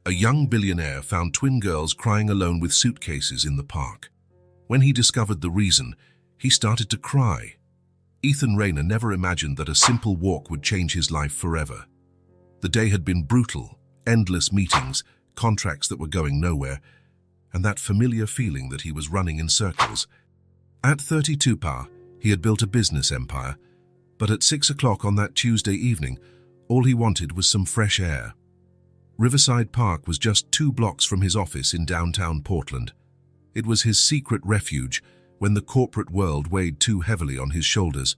A young billionaire found twin girls crying alone with suitcases in the park. When he discovered the reason, he started to cry. Ethan Rayner never imagined that a simple walk would change his life forever. The day had been brutal, endless meetings, contracts that were going nowhere, and that familiar feeling that he was running in circles. At 32 he had built a business empire, but at 6 o'clock on that Tuesday evening, all he wanted was some fresh air. Riverside Park was just 2 blocks from his office in downtown Portland. It was his secret refuge when the corporate world weighed too heavily on his shoulders.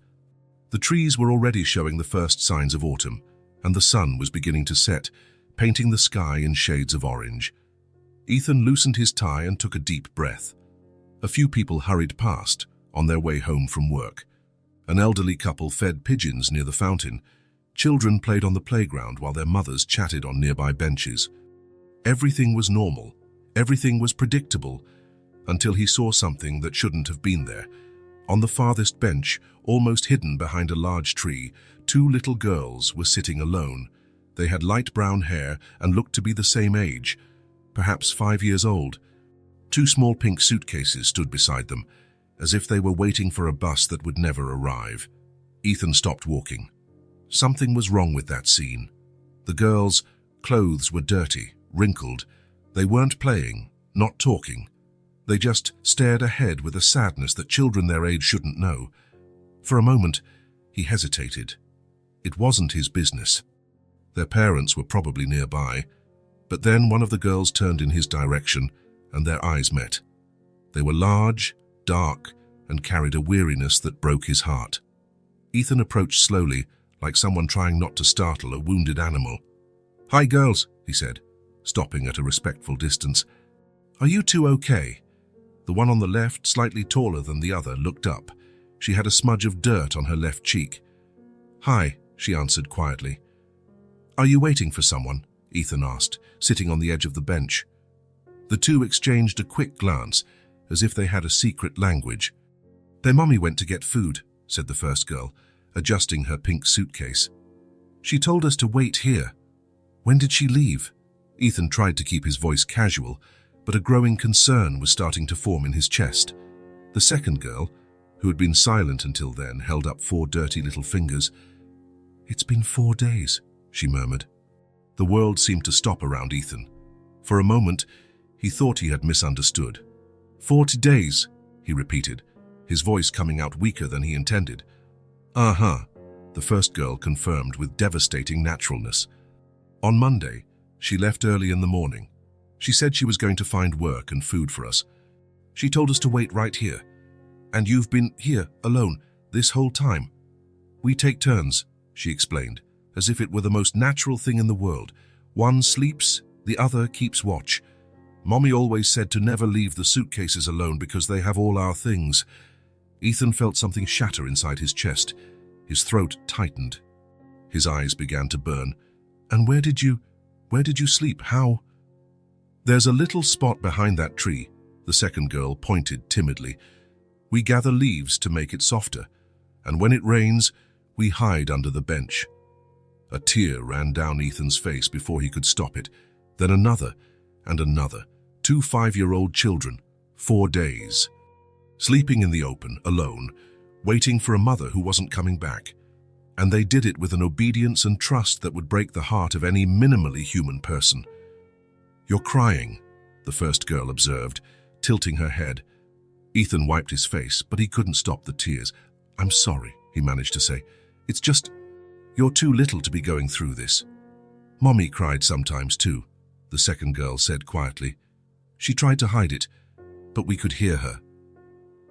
The trees were already showing the first signs of autumn, and the sun was beginning to set, painting the sky in shades of orange. Ethan loosened his tie and took a deep breath. A few people hurried past, on their way home from work. An elderly couple fed pigeons near the fountain. Children played on the playground while their mothers chatted on nearby benches. Everything was normal. Everything was predictable, until he saw something that shouldn't have been there. On the farthest bench, almost hidden behind a large tree, 2 little girls were sitting alone. They had light brown hair and looked to be the same age, perhaps 5 years old. 2 small pink suitcases stood beside them, as if they were waiting for a bus that would never arrive. Ethan stopped walking. Something was wrong with that scene. The girls' clothes were dirty, wrinkled. They weren't playing, not talking. They just stared ahead with a sadness that children their age shouldn't know. For a moment, he hesitated. It wasn't his business. Their parents were probably nearby, but then one of the girls turned in his direction, and their eyes met. They were large, dark, and carried a weariness that broke his heart. Ethan approached slowly, like someone trying not to startle a wounded animal. "Hi, girls," he said, stopping at a respectful distance. "Are you two okay?" The one on the left, slightly taller than the other, looked up. She had a smudge of dirt on her left cheek. "Hi," she answered quietly. "Are you waiting for someone?" Ethan asked, sitting on the edge of the bench. The two exchanged a quick glance, as if they had a secret language. "Their mommy went to get food," said the first girl, adjusting her pink suitcase. "She told us to wait here." "When did she leave?" Ethan tried to keep his voice casual, but a growing concern was starting to form in his chest. The second girl, who had been silent until then, held up 4 dirty little fingers. "It's been 4 days," she murmured. The world seemed to stop around Ethan. For a moment, he thought he had misunderstood. 40 days, he repeated, his voice coming out weaker than he intended. "Uh-huh," the first girl confirmed with devastating naturalness. "On Monday, she left early in the morning. She said she was going to find work and food for us. She told us to wait right here. And you've been here, alone, this whole time." "We take turns," she explained, as if it were the most natural thing in the world. "One sleeps, the other keeps watch. Mommy always said to never leave the suitcases alone because they have all our things." Ethan felt something shatter inside his chest. His throat tightened. His eyes began to burn. "And where did you sleep? How?" "There's a little spot behind that tree," the second girl pointed timidly. "We gather leaves to make it softer, and when it rains, we hide under the bench." A tear ran down Ethan's face before he could stop it. Then another and another. 2 5-year-old children, 4 days. Sleeping in the open, alone, waiting for a mother who wasn't coming back. And they did it with an obedience and trust that would break the heart of any minimally human person. "You're crying," the first girl observed, tilting her head. Ethan wiped his face, but he couldn't stop the tears. "I'm sorry," he managed to say. "It's just, you're too little to be going through this." "Mommy cried sometimes too," the second girl said quietly. "She tried to hide it, but we could hear her."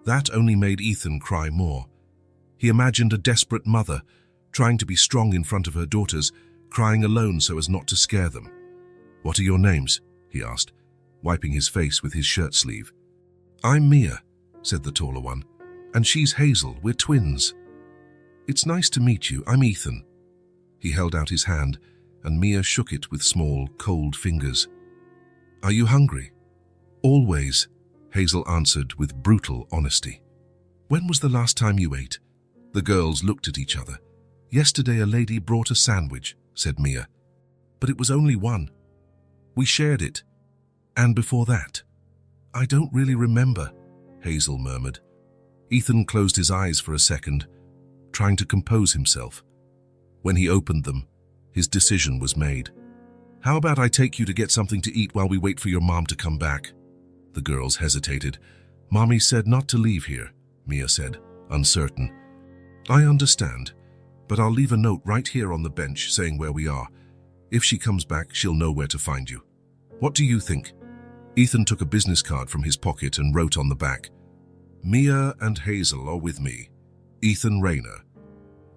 That only made Ethan cry more. He imagined a desperate mother, trying to be strong in front of her daughters, crying alone so as not to scare them. "What are your names?" he asked, wiping his face with his shirt sleeve. "I'm Mia," said the taller one. "And she's Hazel. We're twins." "It's nice to meet you. I'm Ethan." He held out his hand, and Mia shook it with small, cold fingers. "Are you hungry?" "Always," Hazel answered with brutal honesty. "When was the last time you ate?" The girls looked at each other. "Yesterday a lady brought a sandwich," said Mia. "But it was only one." We shared it. And before that? I don't really remember, Hazel murmured. Ethan closed his eyes for a second, trying to compose himself. When he opened them, his decision was made. How about I take you to get something to eat while we wait for your mom to come back? The girls hesitated. Mommy said not to leave here, Mia said, uncertain. I understand, but I'll leave a note right here on the bench saying where we are. If she comes back, she'll know where to find you. What do you think? Ethan took a business card from his pocket and wrote on the back, Mia and Hazel are with me. Ethan Rayner.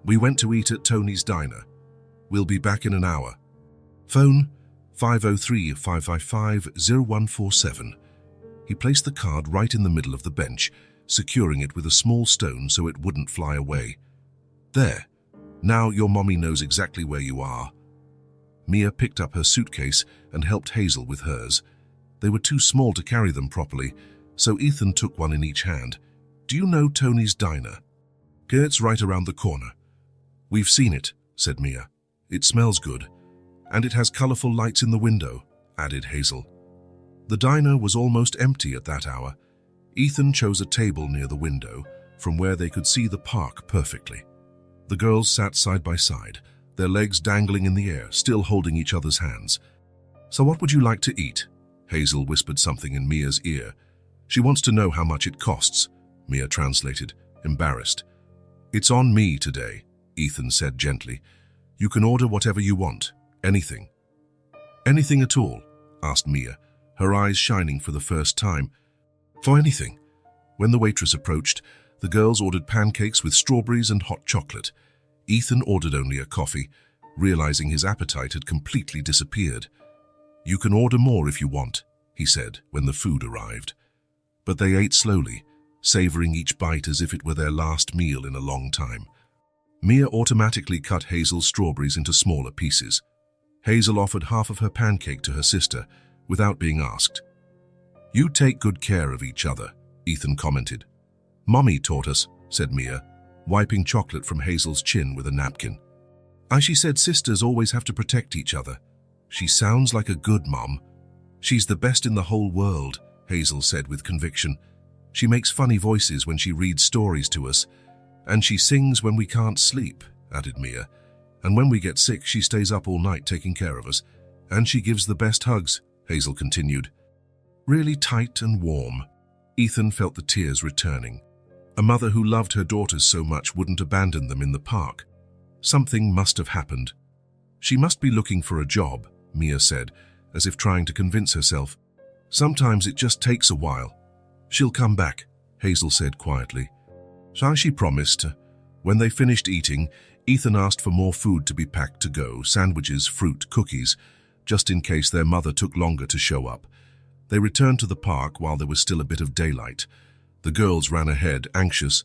We went to eat at Tony's Diner. We'll be back in an hour. Phone 503-555-0147. He placed the card right in the middle of the bench, securing it with a small stone so it wouldn't fly away. There. Now your mommy knows exactly where you are. Mia picked up her suitcase and helped Hazel with hers. They were too small to carry them properly, so Ethan took one in each hand. Do you know Tony's Diner? It's right around the corner. We've seen it, said Mia. It smells good. And it has colorful lights in the window, added Hazel. The diner was almost empty at that hour. Ethan chose a table near the window, from where they could see the park perfectly. The girls sat side by side, their legs dangling in the air, still holding each other's hands. So what would you like to eat? Hazel whispered something in Mia's ear. She wants to know how much it costs, Mia translated, embarrassed. It's on me today, Ethan said gently. You can order whatever you want, anything. Anything at all? Asked Mia, her eyes shining for the first time. For anything. When the waitress approached, the girls ordered pancakes with strawberries and hot chocolate. Ethan ordered only a coffee, realizing his appetite had completely disappeared. You can order more if you want, he said when the food arrived. But they ate slowly, savoring each bite as if it were their last meal in a long time. Mia automatically cut Hazel's strawberries into smaller pieces. Hazel offered half of her pancake to her sister, without being asked. You take good care of each other, Ethan commented. Mommy taught us, said Mia, wiping chocolate from Hazel's chin with a napkin. She said sisters always have to protect each other. She sounds like a good mom. She's the best in the whole world, Hazel said with conviction. She makes funny voices when she reads stories to us, and she sings when we can't sleep, added Mia. And when we get sick, she stays up all night taking care of us. And she gives the best hugs, Hazel continued. Really tight and warm. Ethan felt the tears returning. A mother who loved her daughters so much wouldn't abandon them in the park. Something must have happened. She must be looking for a job, Mia said, as if trying to convince herself. Sometimes it just takes a while. She'll come back, Hazel said quietly. She promised. When they finished eating, Ethan asked for more food to be packed to go, sandwiches, fruit, cookies, just in case their mother took longer to show up. They returned to the park while there was still a bit of daylight. The girls ran ahead, anxious,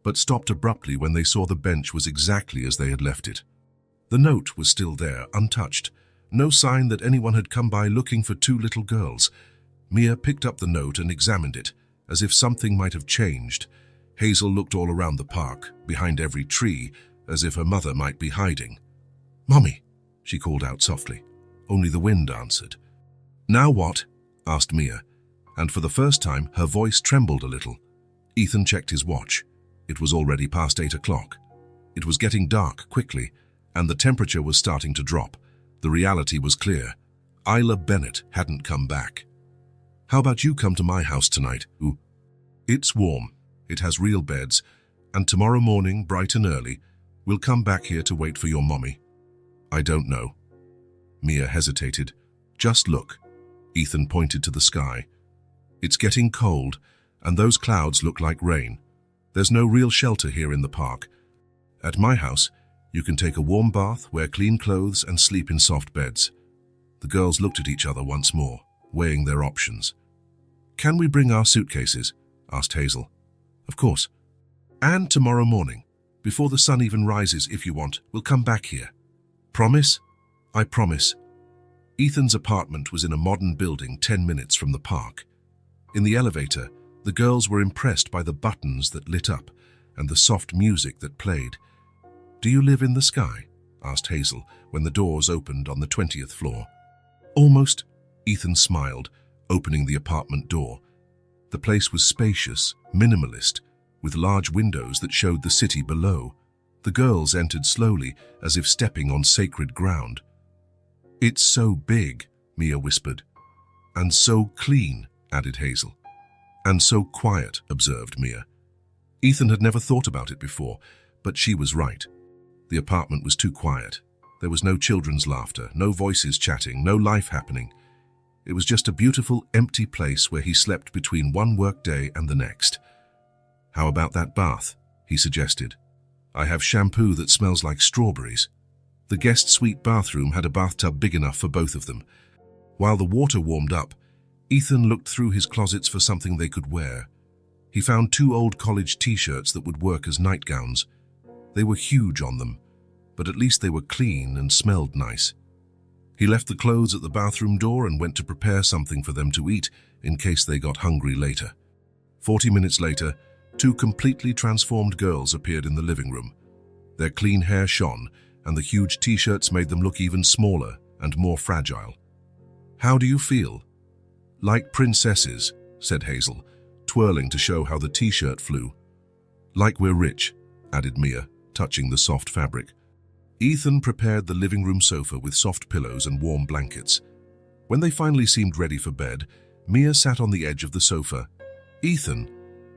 but stopped abruptly when they saw the bench was exactly as they had left it. The note was still there, untouched. No sign that anyone had come by looking for two little girls. Mia picked up the note and examined it, as if something might have changed. Hazel looked all around the park, behind every tree, as if her mother might be hiding. Mommy, she called out softly. Only the wind answered. Now what? Asked Mia, and for the first time her voice trembled a little. Ethan checked his watch. It was already past 8 o'clock. It was getting dark quickly, and the temperature was starting to drop. The reality was clear. Isla Bennett hadn't come back. How about you come to my house tonight? Ooh. It's warm. It has real beds, and tomorrow morning, bright and early, we'll come back here to wait for your mommy. I don't know. Mia hesitated. Just look. Ethan pointed to the sky. It's getting cold, and those clouds look like rain. There's no real shelter here in the park. At my house, you can take a warm bath, wear clean clothes, and sleep in soft beds. The girls looked at each other once more, weighing their options. Can we bring our suitcases? Asked Hazel. Of course. And tomorrow morning, before the sun even rises if you want, we'll come back here. Promise? I promise. Ethan's apartment was in a modern building 10 minutes from the park. In the elevator, the girls were impressed by the buttons that lit up and the soft music that played. Do you live in the sky? Asked Hazel when the doors opened on the 20th floor. Almost. Ethan smiled, opening the apartment door. The place was spacious, minimalist, with large windows that showed the city below. The girls entered slowly, as if stepping on sacred ground. "It's so big," Mia whispered. "And so clean," added Hazel. "And so quiet," observed Mia. Ethan had never thought about it before, but she was right. The apartment was too quiet. There was no children's laughter, no voices chatting, no life happening. It was just a beautiful, empty place where he slept between one workday and the next. "How about that bath?" he suggested. "I have shampoo that smells like strawberries." The guest suite bathroom had a bathtub big enough for both of them. While the water warmed up, Ethan looked through his closets for something they could wear. He found 2 old college t-shirts that would work as nightgowns. They were huge on them, but at least they were clean and smelled nice. He left the clothes at the bathroom door and went to prepare something for them to eat in case they got hungry later. 40 minutes later, 2 completely transformed girls appeared in the living room. Their clean hair shone, and the huge t-shirts made them look even smaller and more fragile. "How do you feel?" "Like princesses," said Hazel, twirling to show how the t-shirt flew. "Like we're rich," added Mia, touching the soft fabric. Ethan prepared the living room sofa with soft pillows and warm blankets. When they finally seemed ready for bed, Mia sat on the edge of the sofa. "Ethan."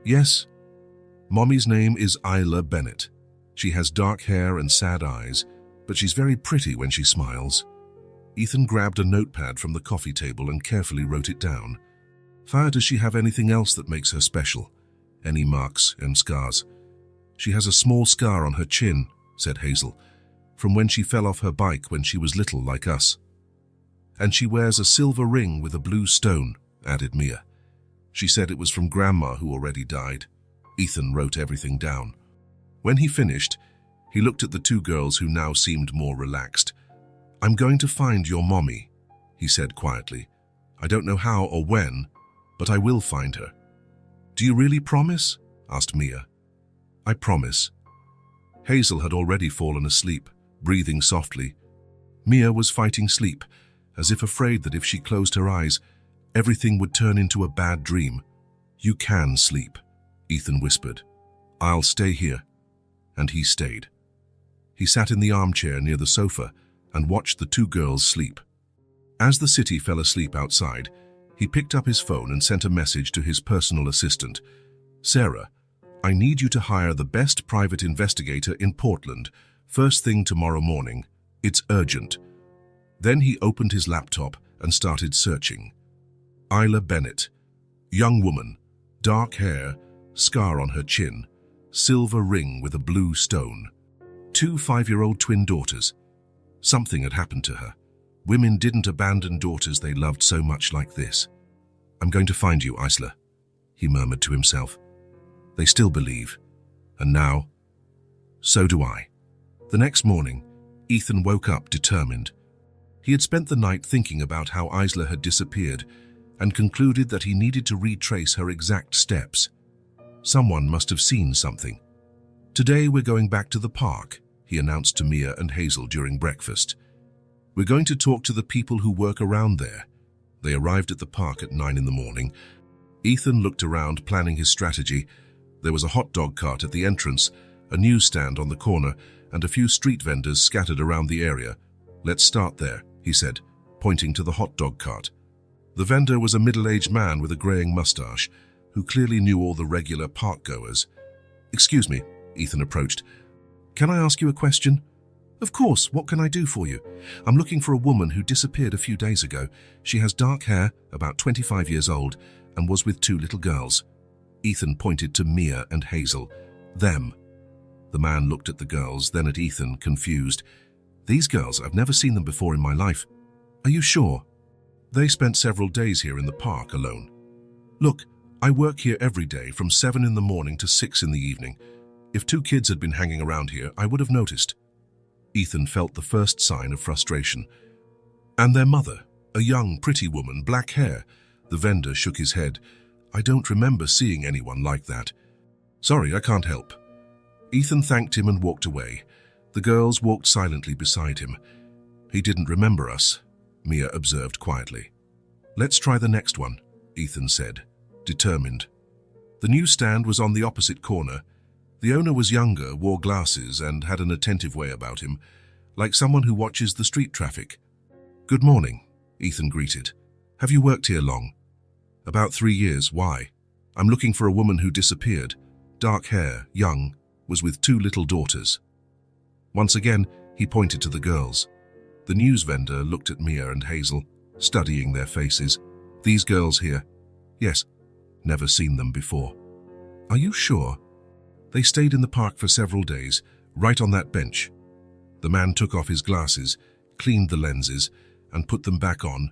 "Yes?" "Mommy's name is Isla Bennett. She has dark hair and sad eyes, but she's very pretty when she smiles." Ethan grabbed a notepad from the coffee table and carefully wrote it down. "Does she have anything else that makes her special? Any marks and scars?" "She has a small scar on her chin," said Hazel, "from when she fell off her bike when she was little like us." "And she wears a silver ring with a blue stone," added Mia. "She said it was from Grandma, who already died." Ethan wrote everything down. When he finished, he looked at the 2 girls who now seemed more relaxed. "I'm going to find your mommy," he said quietly. "I don't know how or when, but I will find her." "Do you really promise?" asked Mia. "I promise." Hazel had already fallen asleep, breathing softly. Mia was fighting sleep, as if afraid that if she closed her eyes, everything would turn into a bad dream. "You can sleep," Ethan whispered. "I'll stay here." And he stayed. He sat in the armchair near the sofa and watched the 2 girls sleep. As the city fell asleep outside, he picked up his phone and sent a message to his personal assistant. "Sarah, I need you to hire the best private investigator in Portland, first thing tomorrow morning. It's urgent." Then he opened his laptop and started searching. Isla Bennett, young woman, dark hair, scar on her chin, silver ring with a blue stone. 2 5-year-old twin daughters. Something had happened to her. Women didn't abandon daughters they loved so much like this. "I'm going to find you, Isla," he murmured to himself. "They still believe. And now, so do I." The next morning, Ethan woke up determined. He had spent the night thinking about how Isla had disappeared and concluded that he needed to retrace her exact steps. Someone must have seen something. "Today we're going back to the park," he announced to Mia and Hazel during breakfast. "We're going to talk to the people who work around there." They arrived at the park at 9 in the morning. Ethan looked around, planning his strategy. There was a hot dog cart at the entrance, a newsstand on the corner, and a few street vendors scattered around the area. "Let's start there," he said, pointing to the hot dog cart. The vendor was a middle-aged man with a graying mustache, who clearly knew all the regular park-goers. "Excuse me," Ethan approached. "Can I ask you a question?" "Of course, what can I do for you?" "I'm looking for a woman who disappeared a few days ago. She has dark hair, about 25 years old, and was with 2 little girls." Ethan pointed to Mia and Hazel. "Them." The man looked at the girls, then at Ethan, confused. "These girls, I've never seen them before in my life." "Are you sure?" "They spent several days here in the park alone." "Look, I work here every day from 7 in the morning to 6 in the evening. If 2 kids had been hanging around here, I would have noticed." Ethan felt the first sign of frustration. "And their mother, a young, pretty woman, black hair." The vendor shook his head. "I don't remember seeing anyone like that." "Sorry, I can't help." Ethan thanked him and walked away. The girls walked silently beside him. "He didn't remember us," Mia observed quietly. Let's try the next one, Ethan said, determined. The newsstand was on the opposite corner. The owner was younger, wore glasses, and had an attentive way about him, like someone who watches the street traffic. "Good morning," Ethan greeted. "Have you worked here long?" "About 3 years. Why?" "I'm looking for a woman who disappeared. Dark hair, young, was with 2 little daughters." Once again, he pointed to the girls. The news vendor looked at Mia and Hazel, studying their faces. "These girls here?" "Yes. Never seen them before." "Are you sure?" "They stayed in the park for several days, right on that bench." The man took off his glasses, cleaned the lenses, and put them back on.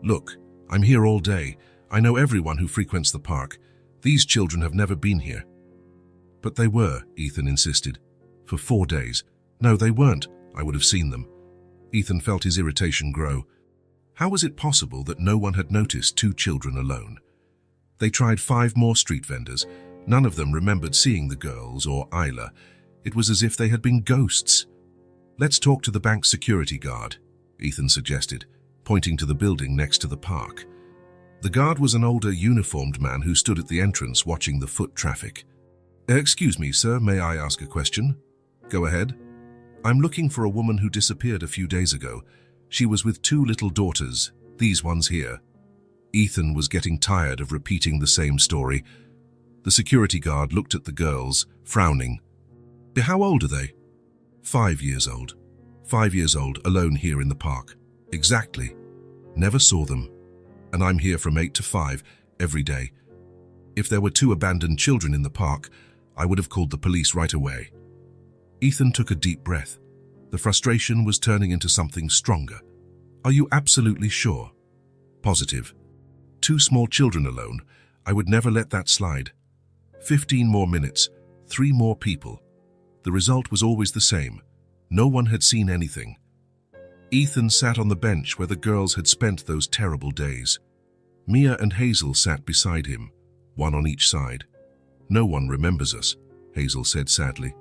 "Look, I'm here all day. I know everyone who frequents the park. These children have never been here." "But they were," Ethan insisted. "For 4 days." "No, they weren't. I would have seen them." Ethan felt his irritation grow. How was it possible that no one had noticed 2 children alone? They tried 5 more street vendors. None of them remembered seeing the girls or Isla. It was as if they had been ghosts. "Let's talk to the bank's security guard," Ethan suggested, pointing to the building next to the park. The guard was an older, uniformed man who stood at the entrance watching the foot traffic. "Excuse me, sir, may I ask a question?" "Go ahead." "I'm looking for a woman who disappeared a few days ago. She was with 2 little daughters, these ones here." Ethan was getting tired of repeating the same story. The security guard looked at the girls, frowning. "How old are they?" 5 years old. 5 years old, alone here in the park." "Exactly. Never saw them. And I'm here from 8 to 5, every day. If there were 2 abandoned children in the park, I would have called the police right away." Ethan took a deep breath. The frustration was turning into something stronger. "Are you absolutely sure?" "Positive. 2 small children alone. I would never let that slide. 15 more minutes, 3 more people. The result was always the same. No one had seen anything." Ethan sat on the bench where the girls had spent those terrible days. Mia and Hazel sat beside him, one on each side. "No one remembers us," Hazel said sadly.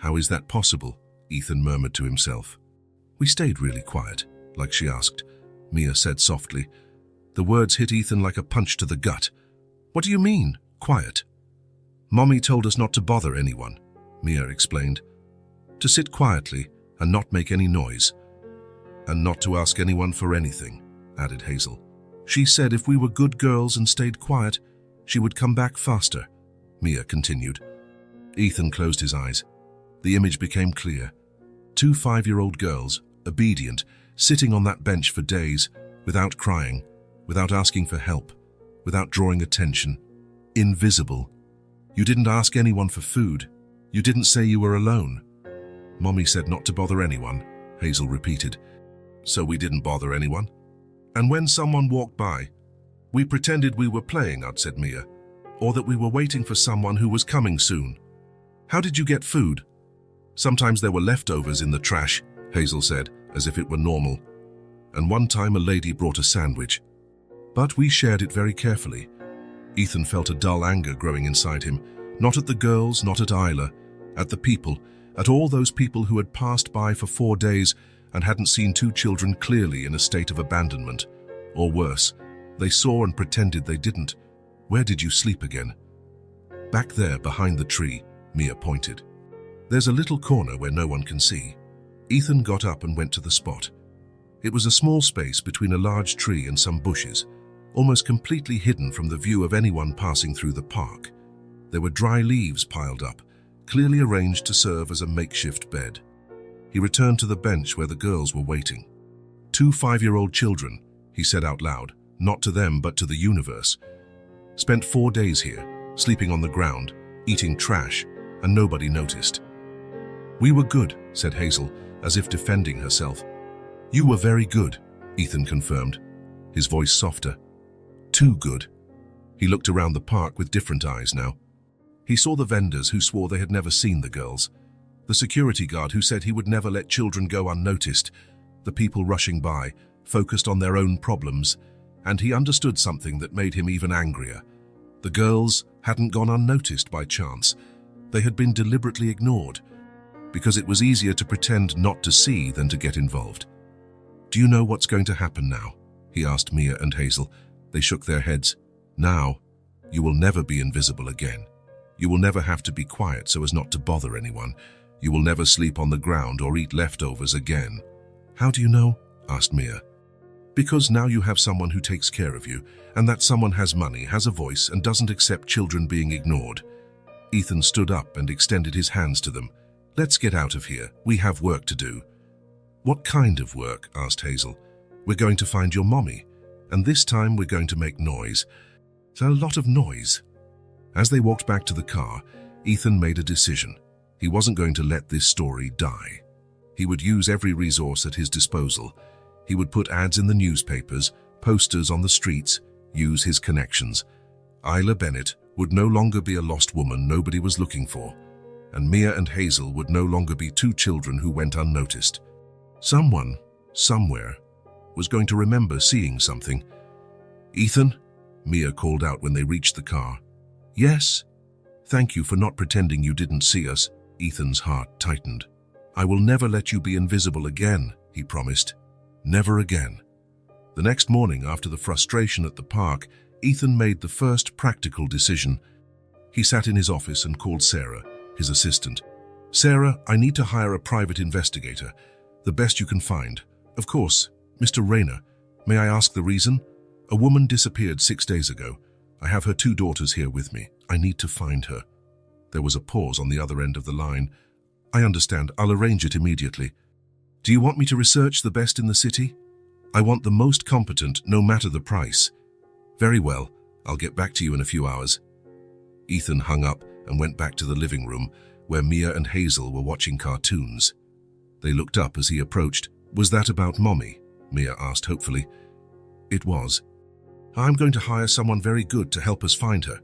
"How is that possible?" Ethan murmured to himself. "We stayed really quiet, like she asked," Mia said softly. The words hit Ethan like a punch to the gut. "What do you mean, quiet?" "Mommy told us not to bother anyone," Mia explained. "To sit quietly and not make any noise. And not to ask anyone for anything," added Hazel. "She said if we were good girls and stayed quiet, she would come back faster," Mia continued. Ethan closed his eyes. The image became clear. 2 5-year-old girls, obedient, sitting on that bench for days, without crying, without asking for help, without drawing attention. Invisible. "You didn't ask anyone for food. You didn't say you were alone." "Mommy said not to bother anyone," Hazel repeated. "So we didn't bother anyone. And when someone walked by, we pretended we were playing out," said Mia, "or that we were waiting for someone who was coming soon." "How did you get food?" "Sometimes there were leftovers in the trash," Hazel said, as if it were normal. "And one time a lady brought a sandwich. But we shared it very carefully." Ethan felt a dull anger growing inside him, not at the girls, not at Isla, at the people, at all those people who had passed by for 4 days and hadn't seen 2 children clearly in a state of abandonment. Or worse, they saw and pretended they didn't. "Where did you sleep again?" "Back there, behind the tree," Mia pointed. "There's a little corner where no one can see." Ethan got up and went to the spot. It was a small space between a large tree and some bushes, almost completely hidden from the view of anyone passing through the park. There were dry leaves piled up, clearly arranged to serve as a makeshift bed. He returned to the bench where the girls were waiting. 2 5-year-old children, he said out loud, not to them but to the universe. Spent 4 days here, sleeping on the ground, eating trash, and nobody noticed. "We were good," said Hazel, as if defending herself. "You were very good," Ethan confirmed, his voice softer. "Too good." He looked around the park with different eyes now. He saw the vendors who swore they had never seen the girls, the security guard who said he would never let children go unnoticed, the people rushing by, focused on their own problems, and he understood something that made him even angrier. The girls hadn't gone unnoticed by chance. They had been deliberately ignored, because it was easier to pretend not to see than to get involved. "Do you know what's going to happen now?" he asked Mia and Hazel. They shook their heads. Now, you will never be invisible again. You will never have to be quiet so as not to bother anyone. You will never sleep on the ground or eat leftovers again. How do you know? Asked Mia. Because now you have someone who takes care of you, and that someone has money, has a voice, and doesn't accept children being ignored. Ethan stood up and extended his hands to them. Let's get out of here. We have work to do. What kind of work? Asked Hazel. We're going to find your mommy, and this time we're going to make noise. A lot of noise. As they walked back to the car, Ethan made a decision. He wasn't going to let this story die. He would use every resource at his disposal. He would put ads in the newspapers, posters on the streets, use his connections. Isla Bennett would no longer be a lost woman nobody was looking for, and Mia and Hazel would no longer be two children who went unnoticed. Someone, somewhere, was going to remember seeing something. Ethan? Mia called out when they reached the car. Yes? Thank you for not pretending you didn't see us. Ethan's heart tightened. I will never let you be invisible again, he promised. Never again. The next morning, after the frustration at the park, Ethan made the first practical decision. He sat in his office and called Sarah, his assistant. Sarah, I need to hire a private investigator. The best you can find. Of course, Mr. Rayner. May I ask the reason? A woman disappeared 6 days ago. I have her 2 daughters here with me. I need to find her. There was a pause on the other end of the line. I understand. I'll arrange it immediately. Do you want me to research the best in the city? I want the most competent, no matter the price. Very well. I'll get back to you in a few hours. Ethan hung up and went back to the living room, where Mia and Hazel were watching cartoons. They looked up as he approached. Was that about Mommy? Mia asked hopefully. It was. I'm going to hire someone very good to help us find her.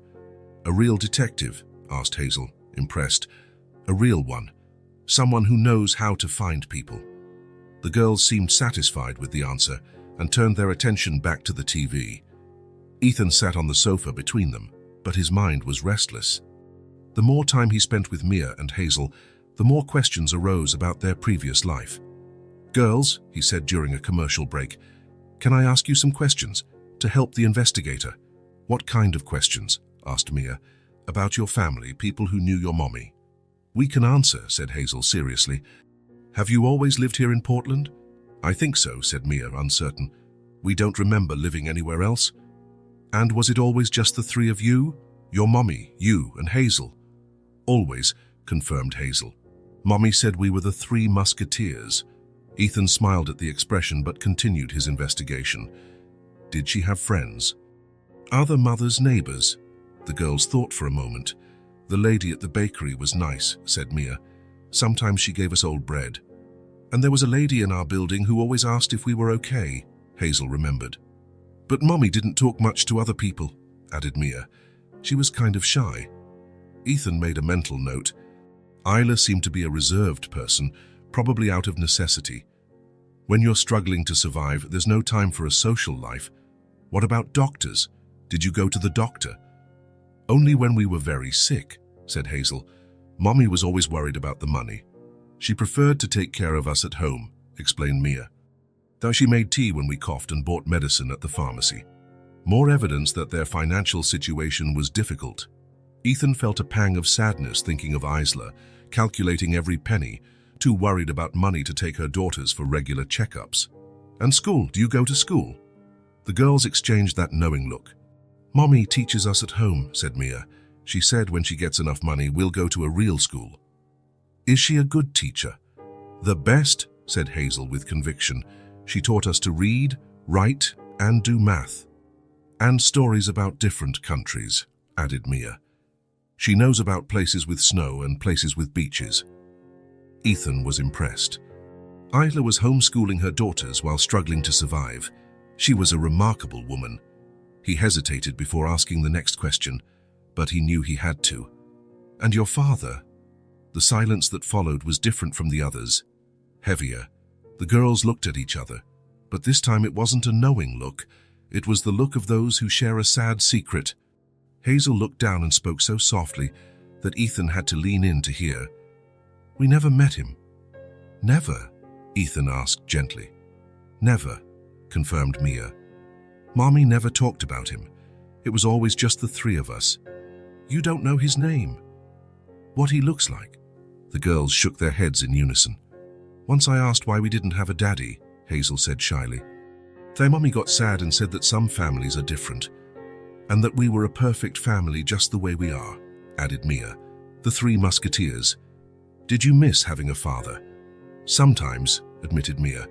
A real detective? Asked Hazel, impressed. A real one. Someone who knows how to find people. The girls seemed satisfied with the answer and turned their attention back to the TV. Ethan sat on the sofa between them, but his mind was restless. The more time he spent with Mia and Hazel, the more questions arose about their previous life. Girls, he said during a commercial break, can I ask you some questions to help the investigator? What kind of questions? Asked Mia. About your family, people who knew your mommy. We can answer, said Hazel seriously. Have you always lived here in Portland? I think so, said Mia, uncertain. We don't remember living anywhere else. And was it always just the 3 of you? Your mommy, you, and Hazel? Always, confirmed Hazel. Mommy said we were the 3 musketeers. Ethan smiled at the expression but continued his investigation. Did she have friends? Other mothers' neighbors? The girls thought for a moment. The lady at the bakery was nice, said Mia. Sometimes she gave us old bread. And there was a lady in our building who always asked if we were okay, Hazel remembered. But Mommy didn't talk much to other people, added Mia. She was kind of shy. Ethan made a mental note. Isla seemed to be a reserved person, probably out of necessity. When you're struggling to survive, there's no time for a social life. What about doctors? Did you go to the doctor? Only when we were very sick, said Hazel. Mommy was always worried about the money. She preferred to take care of us at home, explained Mia. Though she made tea when we coughed and bought medicine at the pharmacy. More evidence that their financial situation was difficult. Ethan felt a pang of sadness thinking of Isla, calculating every penny, too worried about money to take her daughters for regular checkups. And school, do you go to school? The girls exchanged that knowing look. Mommy teaches us at home, said Mia. She said when she gets enough money, we'll go to a real school. Is she a good teacher? The best, said Hazel with conviction. She taught us to read, write, and do math. And stories about different countries, added Mia. She knows about places with snow and places with beaches. Ethan was impressed. Isla was homeschooling her daughters while struggling to survive. She was a remarkable woman. He hesitated before asking the next question, but he knew he had to. And your father? The silence that followed was different from the others, heavier. The girls looked at each other, but this time it wasn't a knowing look. It was the look of those who share a sad secret. Hazel looked down and spoke so softly that Ethan had to lean in to hear. We never met him. Never? Ethan asked gently. Never, confirmed Mia. Mommy never talked about him. It was always just the three of us. You don't know his name? What he looks like? The girls shook their heads in unison. Once I asked why we didn't have a daddy, Hazel said shyly. Their mommy got sad and said that some families are different, and that we were a perfect family just the way we are, added Mia. The three musketeers. Did you miss having a father? Sometimes, admitted Mia,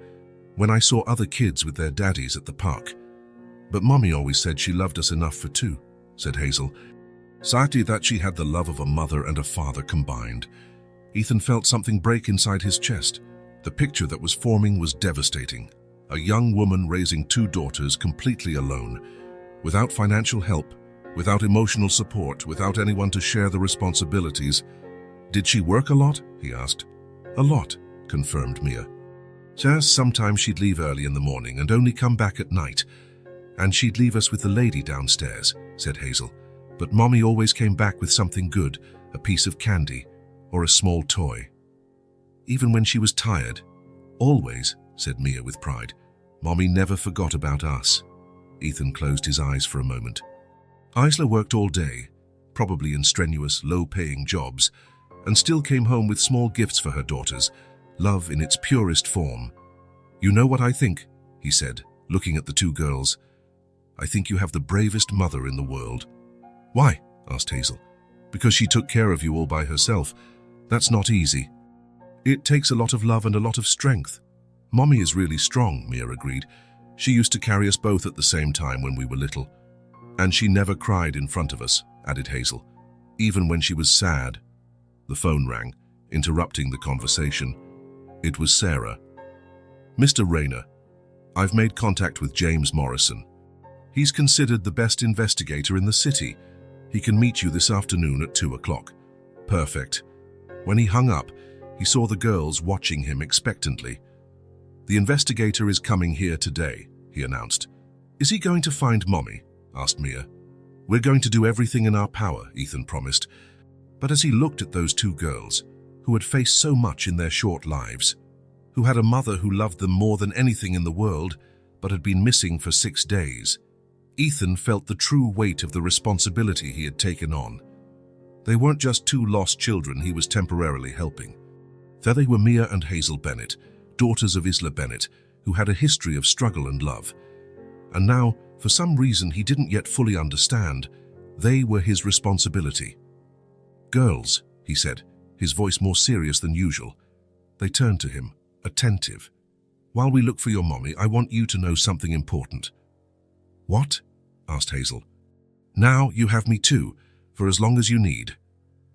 when I saw other kids with their daddies at the park. But Mommy always said she loved us enough for two, said Hazel. Sadly that she had the love of a mother and a father combined. Ethan felt something break inside his chest. The picture that was forming was devastating. A young woman raising two daughters completely alone, without financial help, without emotional support, without anyone to share the responsibilities. Did she work a lot? He asked. A lot, confirmed Mia. Just sometimes she'd leave early in the morning and only come back at night. And she'd leave us with the lady downstairs, said Hazel. But Mommy always came back with something good, a piece of candy or a small toy. Even when she was tired. Always, said Mia with pride. Mommy never forgot about us. Ethan closed his eyes for a moment. Isla worked all day, probably in strenuous, low-paying jobs, and still came home with small gifts for her daughters, love in its purest form. You know what I think, he said, looking at the two girls. I think you have the bravest mother in the world. Why? Asked Hazel. Because she took care of you all by herself. That's not easy. It takes a lot of love and a lot of strength. Mommy is really strong, Mia agreed. She used to carry us both at the same time when we were little. And she never cried in front of us, added Hazel, even when she was sad. The phone rang, interrupting the conversation. It was Sarah. Mr. Rayner, I've made contact with James Morrison. He's considered the best investigator in the city. He can meet you this afternoon at 2 o'clock. Perfect. When he hung up, he saw the girls watching him expectantly. The investigator is coming here today, he announced. Is he going to find Mommy? Asked Mia. We're going to do everything in our power, Ethan promised. But as he looked at those two girls, who had faced so much in their short lives, who had a mother who loved them more than anything in the world, but had been missing for 6 days, Ethan felt the true weight of the responsibility he had taken on. They weren't just two lost children he was temporarily helping. They were Mia and Hazel Bennett, daughters of Isla Bennett, who had a history of struggle and love. And now, for some reason he didn't yet fully understand, they were his responsibility. Girls, he said, his voice more serious than usual. They turned to him, attentive. While we look for your mommy, I want you to know something important. What? Asked Hazel. Now you have me too, for as long as you need.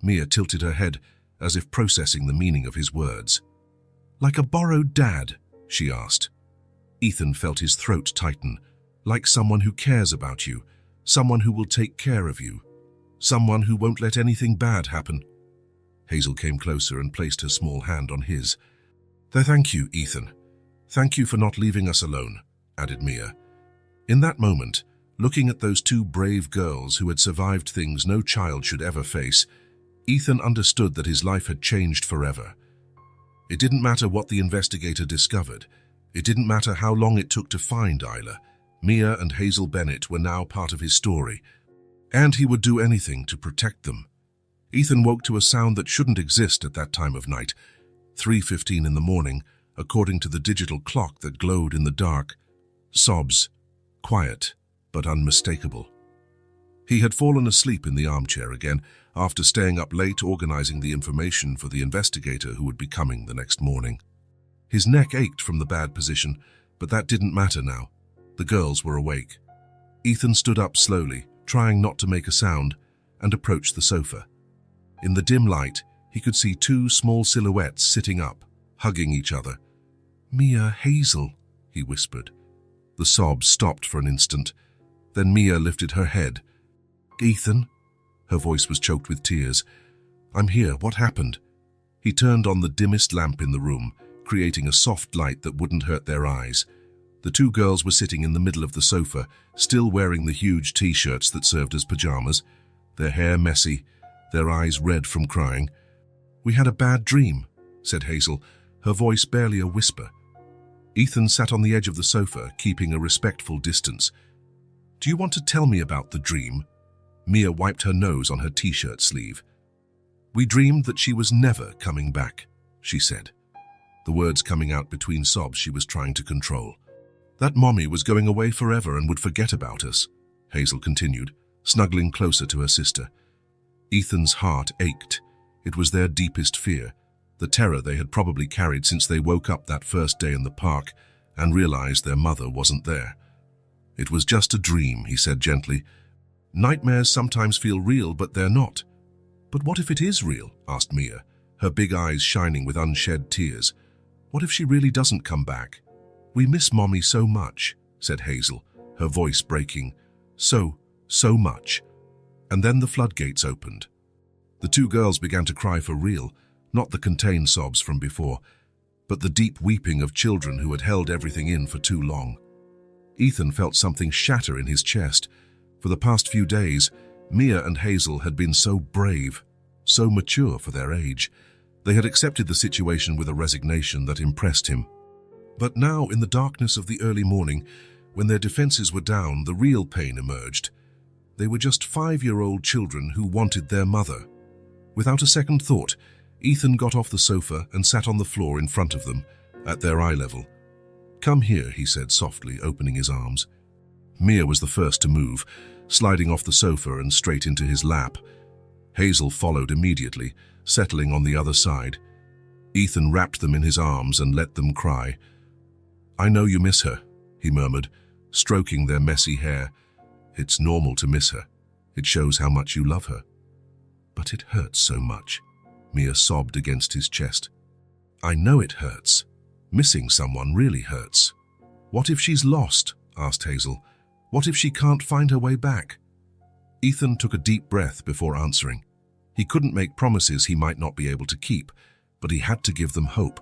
Mia tilted her head, as if processing the meaning of his words. Like a borrowed dad? She asked. Ethan felt his throat tighten, like someone who cares about you, someone who will take care of you, someone who won't let anything bad happen. Hazel came closer and placed her small hand on his. Thank you, Ethan. Thank you for not leaving us alone, added Mia. In that moment, looking at those two brave girls who had survived things no child should ever face, Ethan understood that his life had changed forever. It didn't matter what the investigator discovered. It didn't matter how long it took to find Isla. Mia and Hazel Bennett were now part of his story, and he would do anything to protect them. Ethan woke to a sound that shouldn't exist at that time of night. 3:15 in the morning, according to the digital clock that glowed in the dark. Sobs, quiet but unmistakable. He had fallen asleep in the armchair again after staying up late organizing the information for the investigator who would be coming the next morning. His neck ached from the bad position, but that didn't matter now. The girls were awake. Ethan stood up slowly, trying not to make a sound, and approached the sofa. In the dim light, he could see two small silhouettes sitting up, hugging each other. Mia, Hazel, he whispered. The sobs stopped for an instant. Then Mia lifted her head. Ethan? Her voice was choked with tears. I'm here. What happened? He turned on the dimmest lamp in the room, creating a soft light that wouldn't hurt their eyes. The two girls were sitting in the middle of the sofa, still wearing the huge t-shirts that served as pajamas, their hair messy, their eyes red from crying. We had a bad dream, said Hazel, her voice barely a whisper. Ethan sat on the edge of the sofa, keeping a respectful distance. Do you want to tell me about the dream? Mia wiped her nose on her t-shirt sleeve. We dreamed that she was never coming back, she said, the words coming out between sobs she was trying to control. That Mommy was going away forever and would forget about us, Hazel continued, snuggling closer to her sister. Ethan's heart ached. It was their deepest fear, the terror they had probably carried since they woke up that first day in the park and realized their mother wasn't there. It was just a dream, he said gently. Nightmares sometimes feel real, but they're not. But what if it is real? Asked Mia, her big eyes shining with unshed tears. What if she really doesn't come back? We miss Mommy so much, said Hazel, her voice breaking. So much. And then the floodgates opened. The two girls began to cry for real, not the contained sobs from before, but the deep weeping of children who had held everything in for too long. Ethan felt something shatter in his chest. For the past few days, Mia and Hazel had been so brave, so mature for their age. They had accepted the situation with a resignation that impressed him. But now, in the darkness of the early morning, when their defenses were down, the real pain emerged. They were just 5-year-old children who wanted their mother. Without a second thought, Ethan got off the sofa and sat on the floor in front of them, at their eye level. Come here, he said softly, opening his arms. Mia was the first to move, sliding off the sofa and straight into his lap. Hazel followed immediately, settling on the other side. Ethan wrapped them in his arms and let them cry. I know you miss her, he murmured, stroking their messy hair. It's normal to miss her. It shows how much you love her. But it hurts so much, Mia sobbed against his chest. I know it hurts. Missing someone really hurts. What if she's lost? Asked Hazel. What if she can't find her way back? Ethan took a deep breath before answering. He couldn't make promises he might not be able to keep, but he had to give them hope.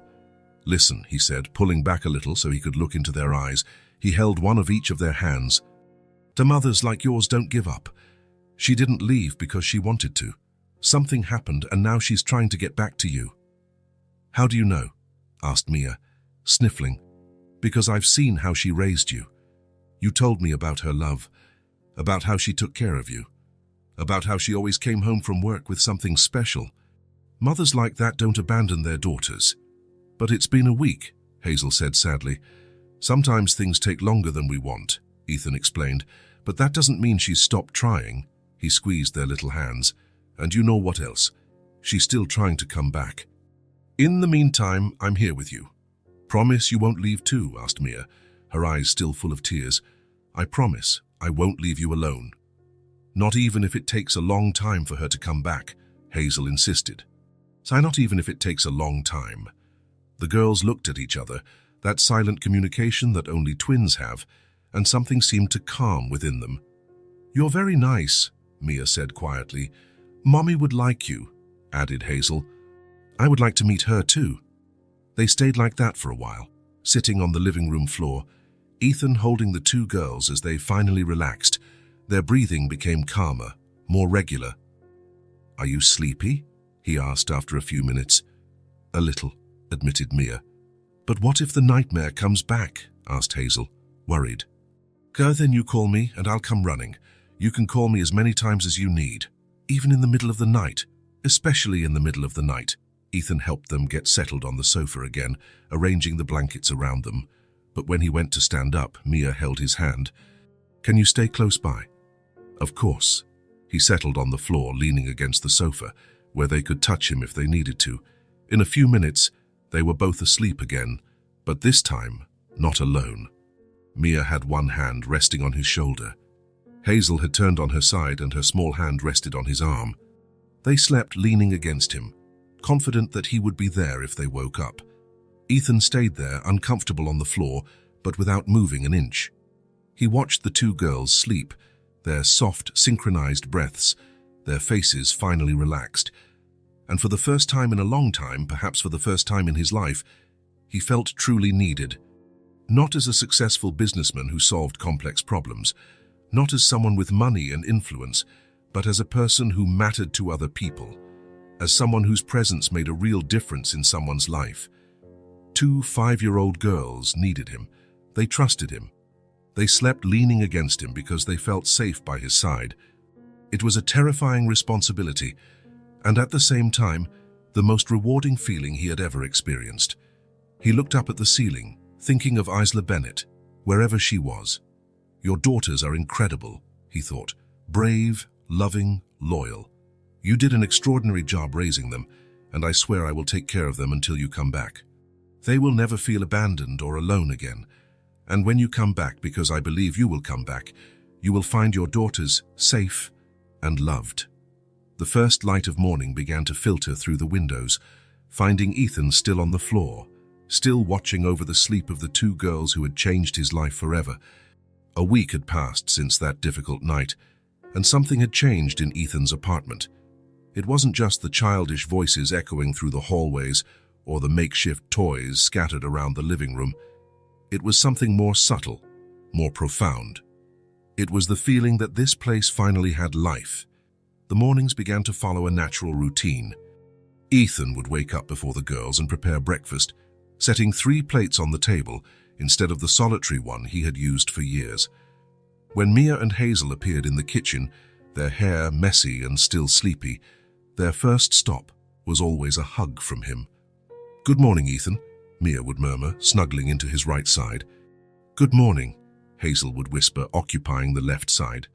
Listen, he said, pulling back a little so he could look into their eyes. He held one of each of their hands. To mothers like yours, don't give up. She didn't leave because she wanted to. Something happened and now she's trying to get back to you. How do you know? Asked Mia, sniffling. Because I've seen how she raised you. You told me about her love, about how she took care of you, about how she always came home from work with something special. Mothers like that don't abandon their daughters. But it's been a week, Hazel said sadly. Sometimes things take longer than we want, Ethan explained, but that doesn't mean she's stopped trying. He squeezed their little hands. And you know what else? She's still trying to come back. In the meantime, I'm here with you. Promise you won't leave too? Asked Mia, her eyes still full of tears. I promise I won't leave you alone. Not even if it takes a long time for her to come back, Hazel insisted. So not even if it takes a long time. The girls looked at each other, that silent communication that only twins have, and something seemed to calm within them. You're very nice, Mia said quietly. Mommy would like you, added Hazel. I would like to meet her too. They stayed like that for a while, sitting on the living room floor, Ethan holding the two girls as they finally relaxed. Their breathing became calmer, more regular. Are you sleepy? He asked after a few minutes. A little, admitted Mia. But what if the nightmare comes back? Asked Hazel, worried. Go then, you call me and I'll come running. You can call me as many times as you need, even in the middle of the night, especially in the middle of the night. Ethan helped them get settled on the sofa again, arranging the blankets around them. But when he went to stand up, Mia held his hand. Can you stay close by? Of course. He settled on the floor, leaning against the sofa, where they could touch him if they needed to. In a few minutes, they were both asleep again, but this time, not alone. Mia had one hand resting on his shoulder. Hazel had turned on her side and her small hand rested on his arm. They slept leaning against him, confident that he would be there if they woke up. Ethan stayed there, uncomfortable on the floor, but without moving an inch. He watched the two girls sleep, their soft, synchronized breaths, their faces finally relaxed. And for the first time in a long time, perhaps for the first time in his life, he felt truly needed. Not as a successful businessman who solved complex problems, not as someone with money and influence, but as a person who mattered to other people, as someone whose presence made a real difference in someone's life. Two 5-year-old girls needed him. They trusted him. They slept leaning against him because they felt safe by his side. It was a terrifying responsibility, and at the same time, the most rewarding feeling he had ever experienced. He looked up at the ceiling, thinking of Isla Bennett, wherever she was. "Your daughters are incredible," he thought. "Brave, loving, loyal. You did an extraordinary job raising them, and I swear I will take care of them until you come back. They will never feel abandoned or alone again. And when you come back, because I believe you will come back, you will find your daughters safe and loved." The first light of morning began to filter through the windows, finding Ethan still on the floor, still watching over the sleep of the two girls who had changed his life forever. A week had passed since that difficult night, and something had changed in Ethan's apartment. It wasn't just the childish voices echoing through the hallways or the makeshift toys scattered around the living room. It was something more subtle, more profound. It was the feeling that this place finally had life. The mornings began to follow a natural routine. Ethan would wake up before the girls and prepare breakfast, setting 3 plates on the table instead of the solitary one he had used for years. When Mia and Hazel appeared in the kitchen, their hair messy and still sleepy, their first stop was always a hug from him. "Good morning, Ethan," Mia would murmur, snuggling into his right side. "Good morning," Hazel would whisper, occupying the left side.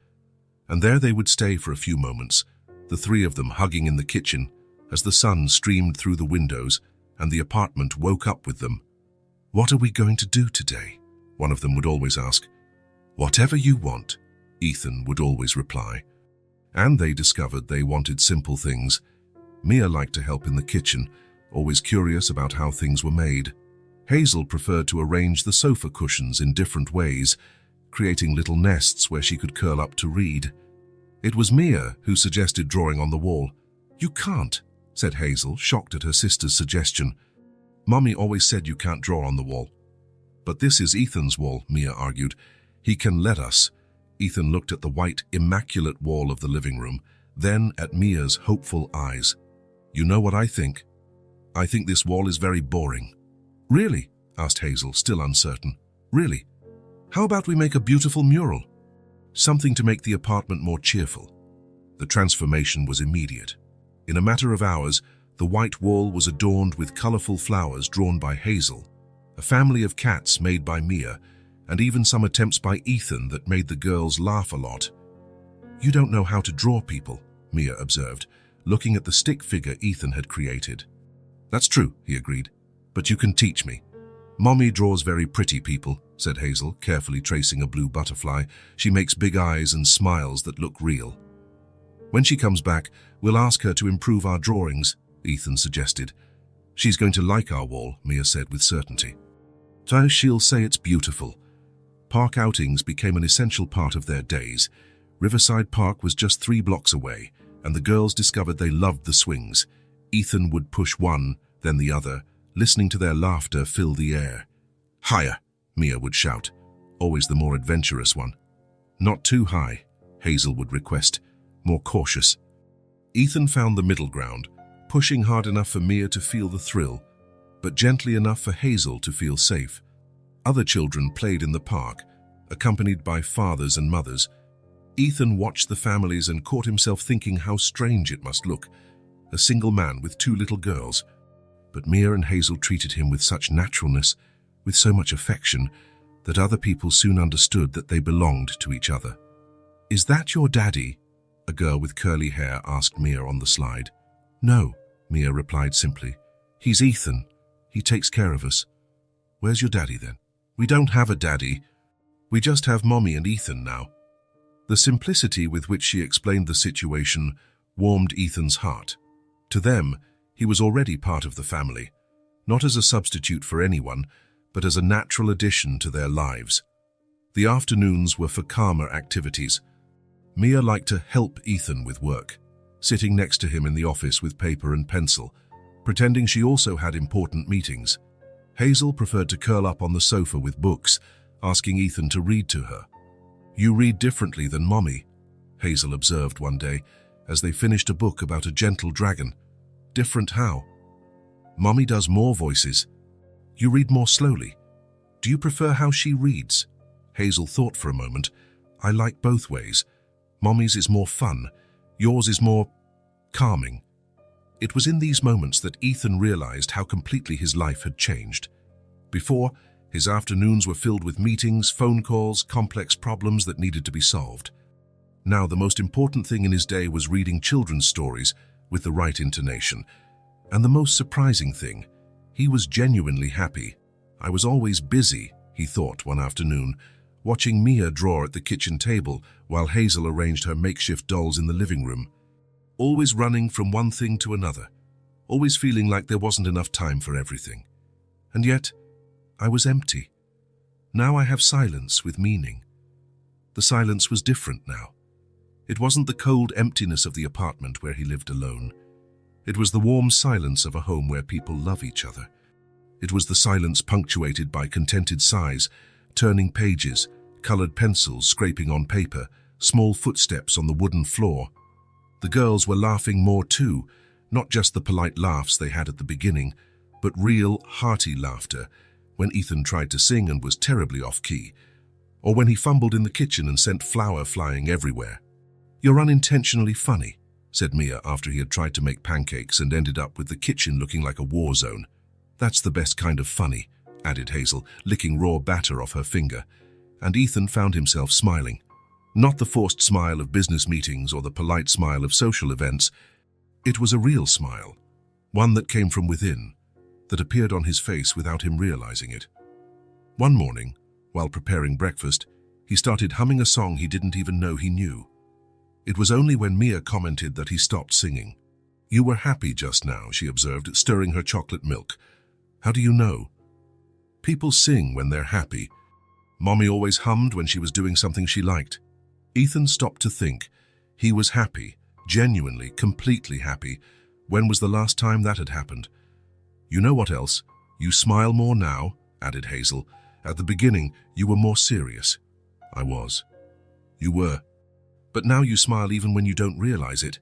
And there they would stay for a few moments, the 3 of them hugging in the kitchen as the sun streamed through the windows and the apartment woke up with them. "What are we going to do today?" one of them would always ask. "Whatever you want," Ethan would always reply. And they discovered they wanted simple things. Mia liked to help in the kitchen, always curious about how things were made. Hazel preferred to arrange the sofa cushions in different ways, creating little nests where she could curl up to read. It was Mia who suggested drawing on the wall. "You can't," said Hazel, shocked at her sister's suggestion. "Mommy always said you can't draw on the wall." "But this is Ethan's wall," Mia argued. "He can let us." Ethan looked at the white, immaculate wall of the living room, then at Mia's hopeful eyes. "You know what I think? I think this wall is very boring." "Really?" asked Hazel, still uncertain. "Really? How about we make a beautiful mural? Something to make the apartment more cheerful." The transformation was immediate. In a matter of hours, the white wall was adorned with colorful flowers drawn by Hazel, a family of cats made by Mia, and even some attempts by Ethan that made the girls laugh a lot. "You don't know how to draw people," Mia observed, looking at the stick figure Ethan had created. "That's true," he agreed, "but you can teach me." "Mommy draws very pretty people," said Hazel, carefully tracing a blue butterfly. "She makes big eyes and smiles that look real." "When she comes back, we'll ask her to improve our drawings," Ethan suggested. "She's going to like our wall," Mia said with certainty. "So she'll say it's beautiful." Park outings became an essential part of their days. Riverside Park was just 3 blocks away, and the girls discovered they loved the swings. Ethan would push one, then the other, listening to their laughter fill the air. "Higher," Mia would shout, always the more adventurous one. "Not too high," Hazel would request, more cautious. Ethan found the middle ground, pushing hard enough for Mia to feel the thrill, but gently enough for Hazel to feel safe. Other children played in the park, accompanied by fathers and mothers. Ethan watched the families and caught himself thinking how strange it must look, a single man with 2 little girls. But Mia and Hazel treated him with such naturalness, with so much affection, that other people soon understood that they belonged to each other. "Is that your daddy?" a girl with curly hair asked Mia on the slide. "No," Mia replied simply. "He's Ethan. He takes care of us." "Where's your daddy then?" "We don't have a daddy. We just have Mommy and Ethan now." The simplicity with which she explained the situation warmed Ethan's heart. To them, he was already part of the family, not as a substitute for anyone, but as a natural addition to their lives. The afternoons were for calmer activities. Mia liked to help Ethan with work, sitting next to him in the office with paper and pencil, pretending she also had important meetings. Hazel preferred to curl up on the sofa with books, asking Ethan to read to her. "You read differently than Mommy," Hazel observed one day as they finished a book about a gentle dragon. "Different how?" "Mommy does more voices. You read more slowly. Do you prefer how she reads?" Hazel thought for a moment. I like both ways. Mommy's is more fun. Yours is more calming. It was in these moments that Ethan realized how completely his life had changed. Before, his afternoons were filled with meetings, phone calls, complex problems that needed to be solved. Now, the most important thing in his day was reading children's stories with the right intonation. And the most surprising thing, he was genuinely happy. I was always busy, he thought one afternoon, watching Mia draw at the kitchen table while Hazel arranged her makeshift dolls in the living room. Always running from one thing to another, always feeling like there wasn't enough time for everything. And yet, I was empty. Now I have silence with meaning. The silence was different now. It wasn't the cold emptiness of the apartment where he lived alone. It was the warm silence of a home where people love each other. It was the silence punctuated by contented sighs, turning pages, colored pencils scraping on paper, small footsteps on the wooden floor. The girls were laughing more too, not just the polite laughs they had at the beginning, but real, hearty laughter when Ethan tried to sing and was terribly off-key, or when he fumbled in the kitchen and sent flour flying everywhere. "You're unintentionally funny," said Mia after he had tried to make pancakes and ended up with the kitchen looking like a war zone. "That's the best kind of funny," added Hazel, licking raw batter off her finger, and Ethan found himself smiling. Not the forced smile of business meetings or the polite smile of social events. It was a real smile, one that came from within, that appeared on his face without him realizing it. One morning, while preparing breakfast, he started humming a song he didn't even know he knew. It was only when Mia commented that he stopped singing. "You were happy just now," she observed, stirring her chocolate milk. "How do you know?" "People sing when they're happy. Mommy always hummed when she was doing something she liked." Ethan stopped to think. He was happy, genuinely, completely happy. When was the last time that had happened? "You know what else? You smile more now," added Hazel. "At the beginning, you were more serious." "I was." "You were. But now you smile even when you don't realize it."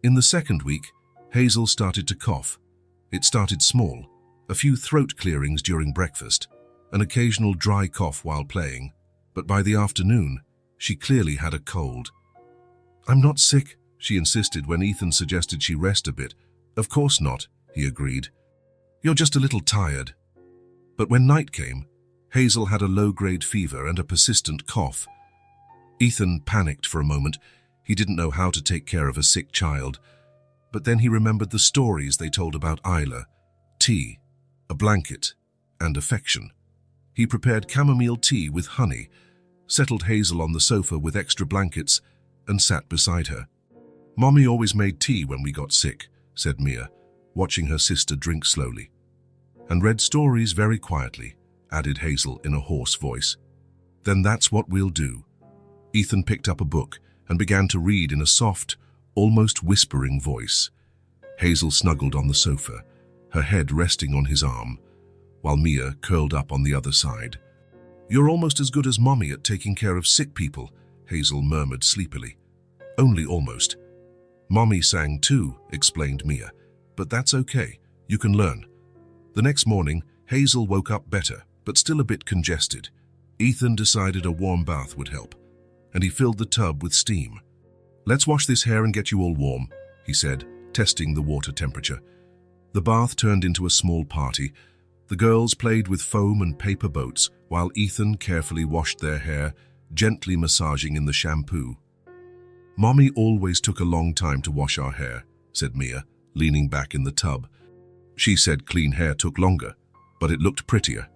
In the second week, Hazel started to cough. It started small, a few throat clearings during breakfast, an occasional dry cough while playing, but by the afternoon, she clearly had a cold. "I'm not sick," she insisted when Ethan suggested she rest a bit. "Of course not," he agreed. "You're just a little tired." But when night came, Hazel had a low-grade fever and a persistent cough. Ethan panicked for a moment. He didn't know how to take care of a sick child. But then he remembered the stories they told about Isla, tea, a blanket, and affection. He prepared chamomile tea with honey, settled Hazel on the sofa with extra blankets, and sat beside her. "Mommy always made tea when we got sick," said Mia, watching her sister drink slowly. "And read stories very quietly," added Hazel in a hoarse voice. "Then that's what we'll do." Ethan picked up a book and began to read in a soft, almost whispering voice. Hazel snuggled on the sofa, her head resting on his arm, while Mia curled up on the other side. "You're almost as good as Mommy at taking care of sick people," Hazel murmured sleepily. "Only almost." "Mommy sang too," explained Mia. "But that's okay. You can learn." The next morning, Hazel woke up better, but still a bit congested. Ethan decided a warm bath would help, and he filled the tub with steam. "Let's wash this hair and get you all warm," he said, testing the water temperature. The bath turned into a small party. The girls played with foam and paper boats, while Ethan carefully washed their hair, gently massaging in the shampoo. "Mommy always took a long time to wash our hair," said Mia, leaning back in the tub. "She said clean hair took longer, but it looked prettier.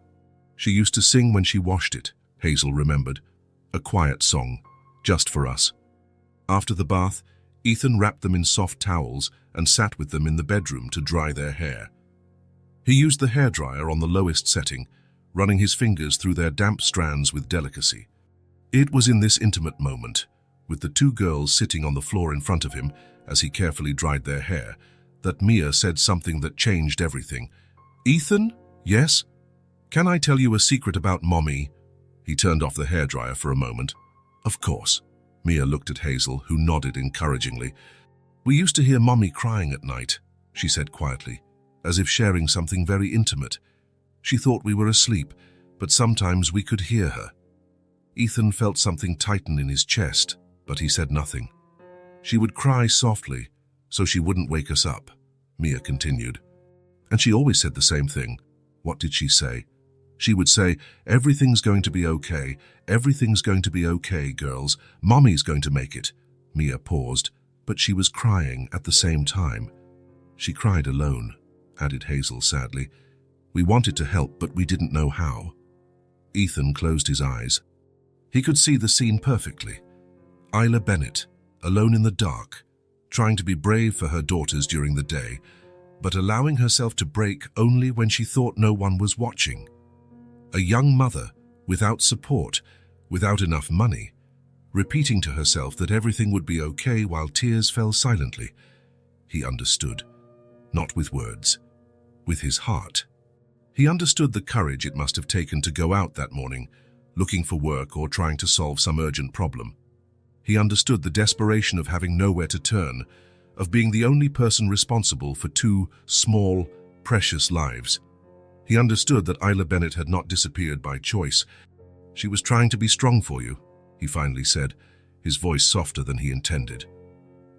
She used to sing when she washed it," Hazel remembered. "A quiet song, just for us." After the bath, Ethan wrapped them in soft towels and sat with them in the bedroom to dry their hair. He used the hairdryer on the lowest setting, running his fingers through their damp strands with delicacy. It was in this intimate moment, with the two girls sitting on the floor in front of him as he carefully dried their hair, that Mia said something that changed everything. "Ethan? Yes? Can I tell you a secret about Mommy?" He turned off the hairdryer for a moment. "Of course." Mia looked at Hazel, who nodded encouragingly. "We used to hear Mommy crying at night," she said quietly, as if sharing something very intimate. "She thought we were asleep, but sometimes we could hear her." Ethan felt something tighten in his chest, but he said nothing. She would cry softly, so she wouldn't wake us up, Mia continued. And she always said the same thing. What did she say? She would say, "Everything's going to be okay. Everything's going to be okay, girls. Mommy's going to make it." Mia paused, but she was crying at the same time. "She cried alone," added Hazel sadly. "We wanted to help, but we didn't know how." Ethan closed his eyes. He could see the scene perfectly. Isla Bennett, alone in the dark, trying to be brave for her daughters during the day, but allowing herself to break only when she thought no one was watching. A young mother, without support, without enough money, repeating to herself that everything would be okay while tears fell silently. He understood, not with words, with his heart. He understood the courage it must have taken to go out that morning, looking for work or trying to solve some urgent problem. He understood the desperation of having nowhere to turn, of being the only person responsible for two small, precious lives. He understood that Isla Bennett had not disappeared by choice. "She was trying to be strong for you," he finally said, his voice softer than he intended.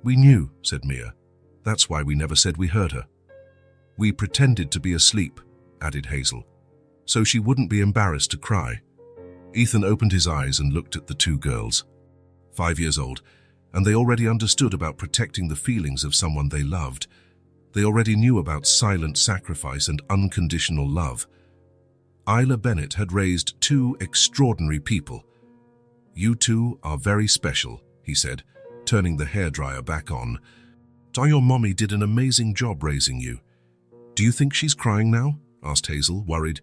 "We knew," said Mia. "That's why we never said we heard her." "We pretended to be asleep," added Hazel, "so she wouldn't be embarrassed to cry." Ethan opened his eyes and looked at the two girls. 5 years old, and they already understood about protecting the feelings of someone they loved. They already knew about silent sacrifice and unconditional love. Isla Bennett had raised two extraordinary people. "You two are very special," he said, turning the hairdryer back on. "Your mommy did an amazing job raising you." "Do you think she's crying now?" asked Hazel, worried.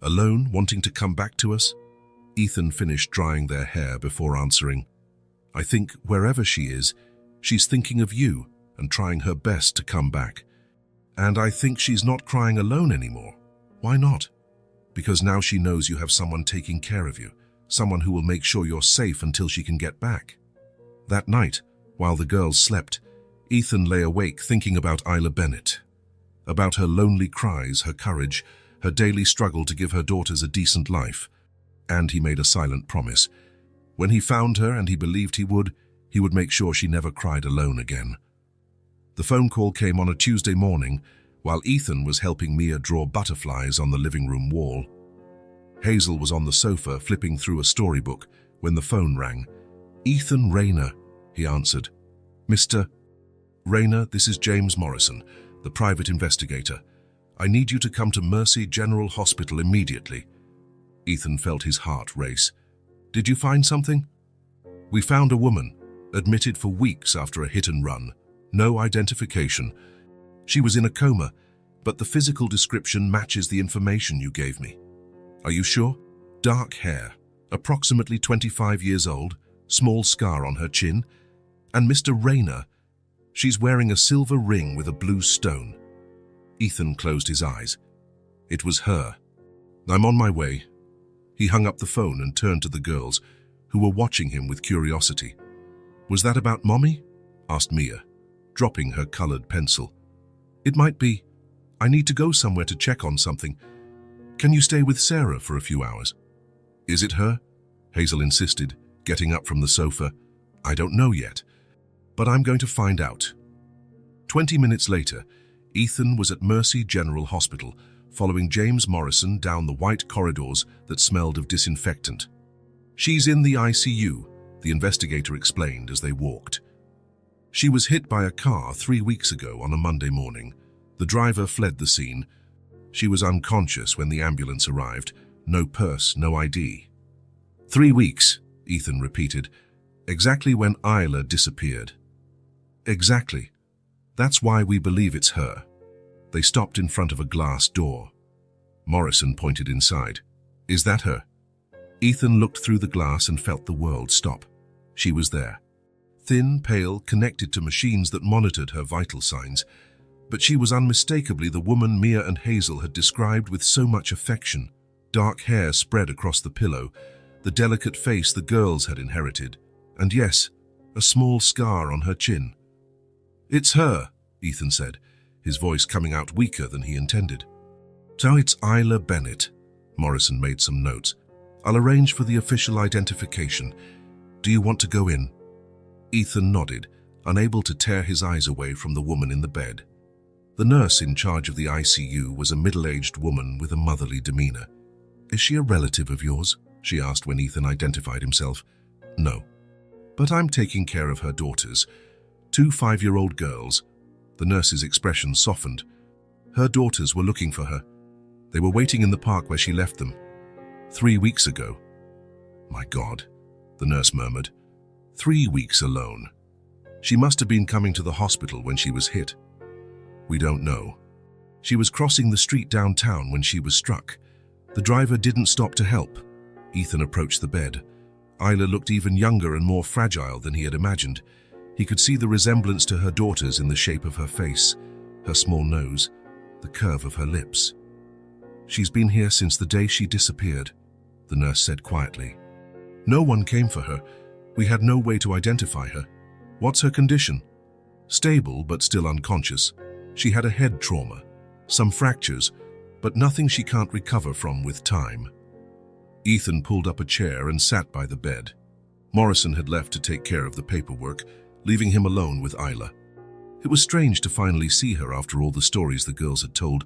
"Alone, wanting to come back to us?" Ethan finished drying their hair before answering. "I think wherever she is, she's thinking of you and trying her best to come back. And I think she's not crying alone anymore." "Why not?" "Because now she knows you have someone taking care of you, someone who will make sure you're safe until she can get back." That night, while the girls slept, Ethan lay awake thinking about Isla Bennett, about her lonely cries, her courage, her daily struggle to give her daughters a decent life. And he made a silent promise. When he found her, and he believed he would make sure she never cried alone again. The phone call came on a Tuesday morning, while Ethan was helping Mia draw butterflies on the living room wall. Hazel was on the sofa flipping through a storybook when the phone rang. "Ethan Rayner," he answered. "Mr. Rayner, this is James Morrison, the private investigator. I need you to come to Mercy General Hospital immediately." Ethan felt his heart race. "Did you find something?" "We found a woman, admitted for weeks after a hit and run. No identification. She was in a coma, but the physical description matches the information you gave me." "Are you sure?" "Dark hair, approximately 25 years old, small scar on her chin. And Mr. Rayner, she's wearing a silver ring with a blue stone." Ethan closed his eyes. It was her. "I'm on my way." He hung up the phone and turned to the girls, who were watching him with curiosity. "Was that about Mommy?" asked Mia, dropping her colored pencil. "It might be. I need to go somewhere to check on something. Can you stay with Sarah for a few hours?" "Is it her?" Hazel insisted, getting up from the sofa. "I don't know yet, but I'm going to find out." 20 minutes later, Ethan was at Mercy General Hospital, following James Morrison down the white corridors that smelled of disinfectant. "She's in the ICU," the investigator explained as they walked. "She was hit by a car 3 weeks ago on a Monday morning. The driver fled the scene. She was unconscious when the ambulance arrived. No purse, no ID." 3 weeks, Ethan repeated. "Exactly when Isla disappeared." "Exactly. That's why we believe it's her." They stopped in front of a glass door. Morrison pointed inside. "Is that her?" Ethan looked through the glass and felt the world stop. She was there. Thin, pale, connected to machines that monitored her vital signs. But she was unmistakably the woman Mia and Hazel had described with so much affection. Dark hair spread across the pillow, the delicate face the girls had inherited, and yes, a small scar on her chin. "It's her," Ethan said, his voice coming out weaker than he intended. "So it's Isla Bennett." Morrison made some notes. I'll arrange for the official identification. Do you want to go in?" Ethan nodded, unable to tear his eyes away from the woman in the bed. The nurse in charge of the ICU was a middle-aged woman with a motherly demeanor. "Is she a relative of yours?" she asked when Ethan identified himself. "No. But I'm taking care of her daughters, 2 5-year-old girls." The nurse's expression softened. Her daughters were looking for her. They were waiting in the park where she left them 3 weeks ago. "My God," the nurse murmured. 3 weeks alone. She must have been coming to the hospital when she was hit. "We don't know. She was crossing the street downtown when she was struck. The driver didn't stop to help." Ethan approached the bed. Isla looked even younger and more fragile than he had imagined. He could see the resemblance to her daughters in the shape of her face, her small nose, the curve of her lips. "She's been here since the day she disappeared," the nurse said quietly. "No one came for her. We had no way to identify her. What's her condition?" "Stable, but still unconscious. She had a head trauma, some fractures, but nothing she can't recover from with time." Ethan pulled up a chair and sat by the bed. Morrison had left to take care of the paperwork, leaving him alone with Isla. It was strange to finally see her after all the stories the girls had told.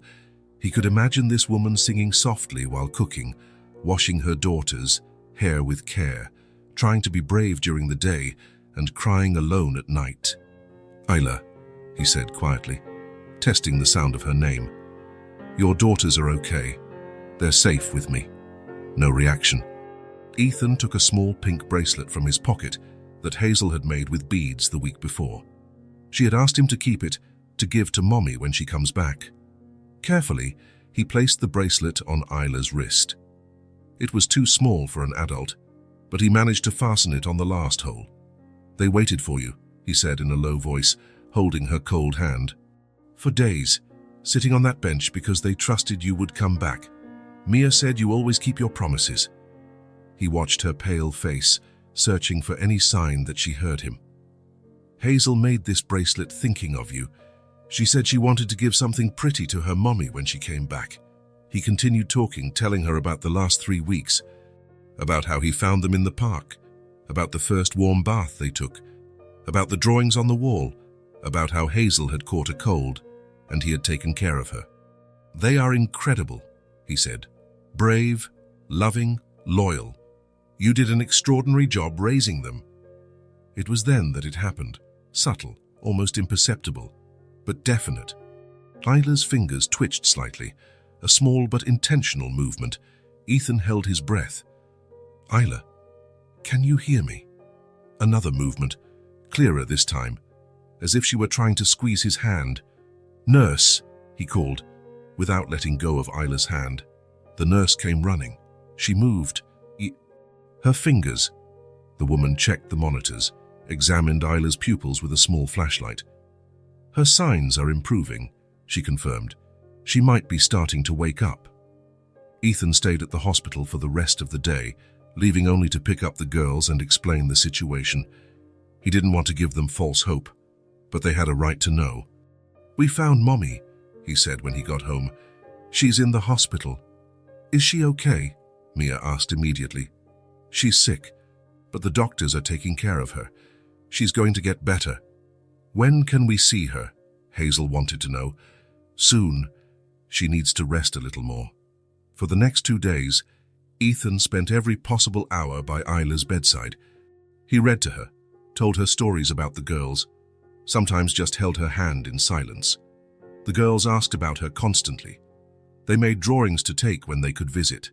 He could imagine this woman singing softly while cooking, washing her daughters' hair with care, trying to be brave during the day and crying alone at night. "Isla," he said quietly, testing the sound of her name. "Your daughters are okay. They're safe with me." No reaction. Ethan took a small pink bracelet from his pocket that Hazel had made with beads the week before. She had asked him to keep it to give to Mommy when she comes back. Carefully, he placed the bracelet on Isla's wrist. It was too small for an adult, but he managed to fasten it on the last hole. "They waited for you," he said in a low voice, holding her cold hand. "For days, sitting on that bench because they trusted you would come back. Mia said you always keep your promises." He watched her pale face, searching for any sign that she heard him. "Hazel made this bracelet thinking of you. She said she wanted to give something pretty to her mommy when she came back." He continued talking, telling her about the last 3 weeks, about how he found them in the park, about the first warm bath they took, about the drawings on the wall, about how Hazel had caught a cold and he had taken care of her. "They are incredible," he said. "Brave, loving, loyal. You did an extraordinary job raising them." It was then that it happened, subtle, almost imperceptible, but definite. Isla's fingers twitched slightly, a small but intentional movement. Ethan held his breath. "Isla, can you hear me?" Another movement, clearer this time, as if she were trying to squeeze his hand. "Nurse," he called, without letting go of Isla's hand. The nurse came running. She moved. Her fingers. The woman checked the monitors, examined Isla's pupils with a small flashlight. "Her signs are improving," she confirmed. "She might be starting to wake up." Ethan stayed at the hospital for the rest of the day, leaving only to pick up the girls and explain the situation. He didn't want to give them false hope, but they had a right to know. "We found Mommy," he said when he got home. "She's in the hospital." "Is she okay?" Mia asked immediately. "She's sick, but the doctors are taking care of her. She's going to get better." "When can we see her?" Hazel wanted to know. "Soon. She needs to rest a little more." For the next 2 days, Ethan spent every possible hour by Isla's bedside. He read to her, told her stories about the girls, sometimes just held her hand in silence. The girls asked about her constantly. They made drawings to take when they could visit.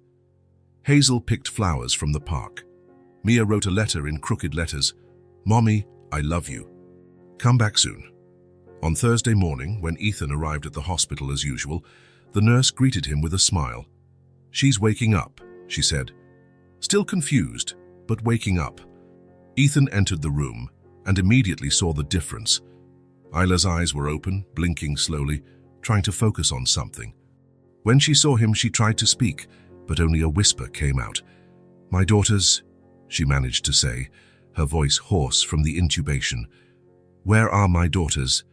Hazel picked flowers from the park. Mia wrote a letter in crooked letters. "Mommy, I love you. Come back soon." On Thursday morning, when Ethan arrived at the hospital as usual, the nurse greeted him with a smile. "She's waking up," she said. Still confused, but waking up. Ethan entered the room and immediately saw the difference. Isla's eyes were open, blinking slowly, trying to focus on something. When she saw him, she tried to speak, but only a whisper came out. "My daughters," she managed to say, her voice hoarse from the intubation. "Where are my daughters?"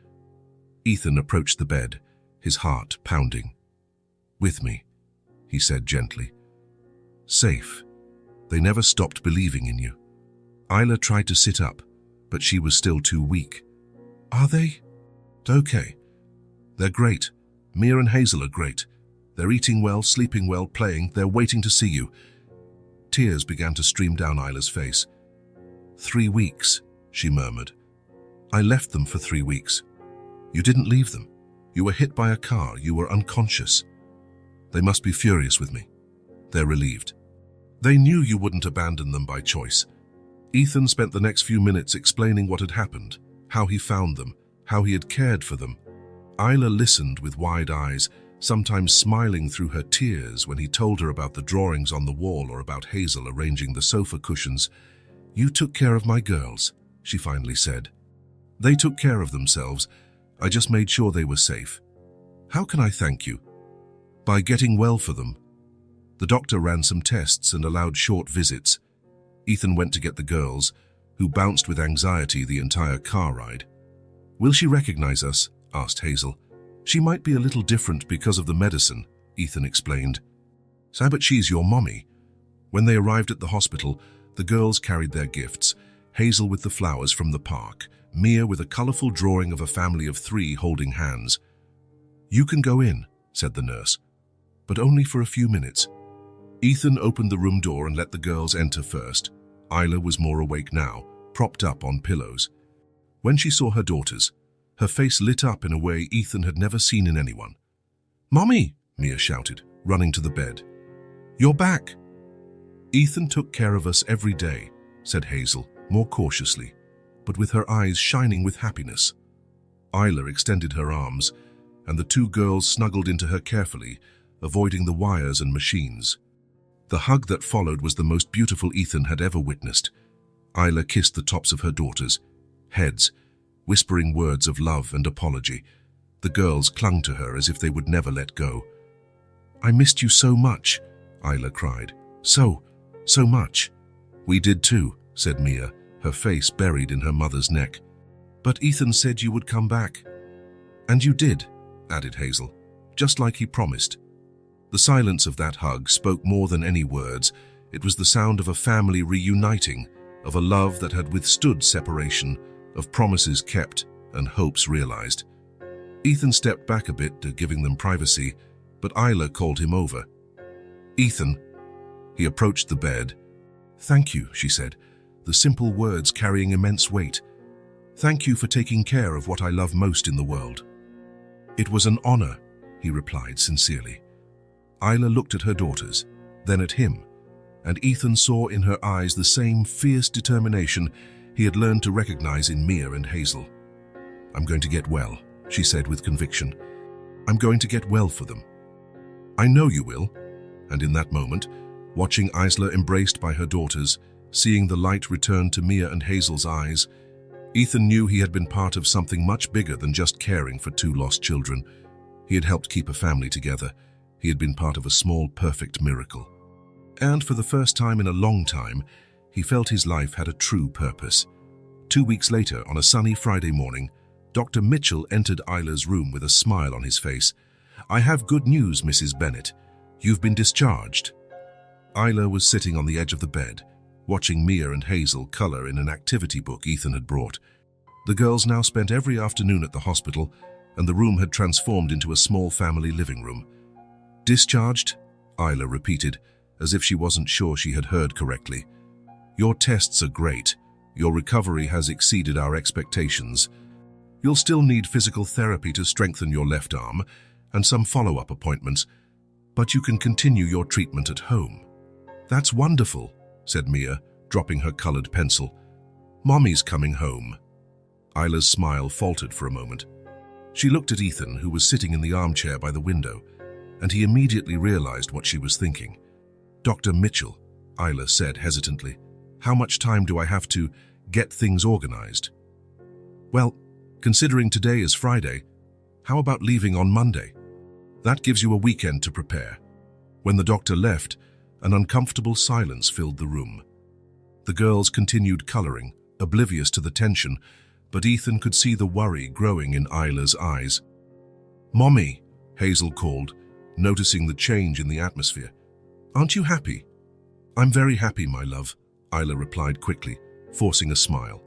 Ethan approached the bed, his heart pounding. "With me," he said gently. "Safe. They never stopped believing in you. Isla tried to sit up, but she was still too weak. Are they? Okay. They're great. Mia and Hazel are great. They're eating well, sleeping well, playing. They're waiting to see you. Tears began to stream down Isla's face. 3 weeks, she murmured. I left them for 3 weeks. You didn't leave them. You were hit by a car. You were unconscious. They must be furious with me. They're relieved. They knew you wouldn't abandon them by choice. Ethan spent the next few minutes explaining what had happened, how he found them, how he had cared for them. Isla listened with wide eyes, sometimes smiling through her tears when he told her about the drawings on the wall or about Hazel arranging the sofa cushions. You took care of my girls, she finally said. They took care of themselves. I just made sure they were safe. How can I thank you? By getting well for them. The doctor ran some tests and allowed short visits. Ethan went to get the girls, who bounced with anxiety the entire car ride. Will she recognize us? Asked Hazel. She might be a little different because of the medicine, Ethan explained. But she's your mommy. When they arrived at the hospital, the girls carried their gifts, Hazel with the flowers from the park, Mia with a colorful drawing of a family of 3 holding hands. You can go in, said the nurse, but only for a few minutes. Ethan opened the room door and let the girls enter first. Isla was more awake now, propped up on pillows. When she saw her daughters, her face lit up in a way Ethan had never seen in anyone. Mommy, Mia shouted, running to the bed. You're back. Ethan took care of us every day, said Hazel, more cautiously, but with her eyes shining with happiness. Isla extended her arms, and the 2 girls snuggled into her carefully, avoiding the wires and machines. The hug that followed was the most beautiful Ethan had ever witnessed. Isla kissed the tops of her daughters' heads, whispering words of love and apology. The girls clung to her as if they would never let go. I missed you so much, Isla cried. So much. We did too, said Mia, her face buried in her mother's neck. But Ethan said you would come back. And you did, added Hazel, just like he promised. The silence of that hug spoke more than any words. It was the sound of a family reuniting, of a love that had withstood separation, of promises kept and hopes realized. Ethan stepped back a bit, giving them privacy, but Isla called him over. Ethan. He approached the bed. Thank you, she said, the simple words carrying immense weight. Thank you for taking care of what I love most in the world. It was an honor, he replied sincerely. Isla looked at her daughters, then at him, and Ethan saw in her eyes the same fierce determination he had learned to recognize in Mia and Hazel. I'm going to get well, she said with conviction. I'm going to get well for them. I know you will. And in that moment, watching Isla embraced by her daughters, seeing the light return to Mia and Hazel's eyes, Ethan knew he had been part of something much bigger than just caring for 2 lost children. He had helped keep a family together. He had been part of a small, perfect miracle. And for the first time in a long time, he felt his life had a true purpose. 2 weeks later, on a sunny Friday morning, Dr. Mitchell entered Isla's room with a smile on his face. I have good news, Mrs. Bennett. You've been discharged. Isla was sitting on the edge of the bed, watching Mia and Hazel color in an activity book Ethan had brought. The girls now spent every afternoon at the hospital, and the room had transformed into a small family living room. Discharged? Isla repeated, as if she wasn't sure she had heard correctly. Your tests are great. Your recovery has exceeded our expectations. You'll still need physical therapy to strengthen your left arm and some follow-up appointments, but you can continue your treatment at home. That's wonderful, said Mia, dropping her colored pencil. Mommy's coming home. Isla's smile faltered for a moment. She looked at Ethan, who was sitting in the armchair by the window, and he immediately realized what she was thinking. Dr. Mitchell, Isla said hesitantly, how much time do I have to get things organized? Well, considering today is Friday, how about leaving on Monday? That gives you a weekend to prepare. When the doctor left, an uncomfortable silence filled the room. The girls continued coloring, oblivious to the tension, but Ethan could see the worry growing in Isla's eyes. Mommy, Hazel called, noticing the change in the atmosphere. Aren't you happy? I'm very happy, my love, Isla replied quickly, forcing a smile.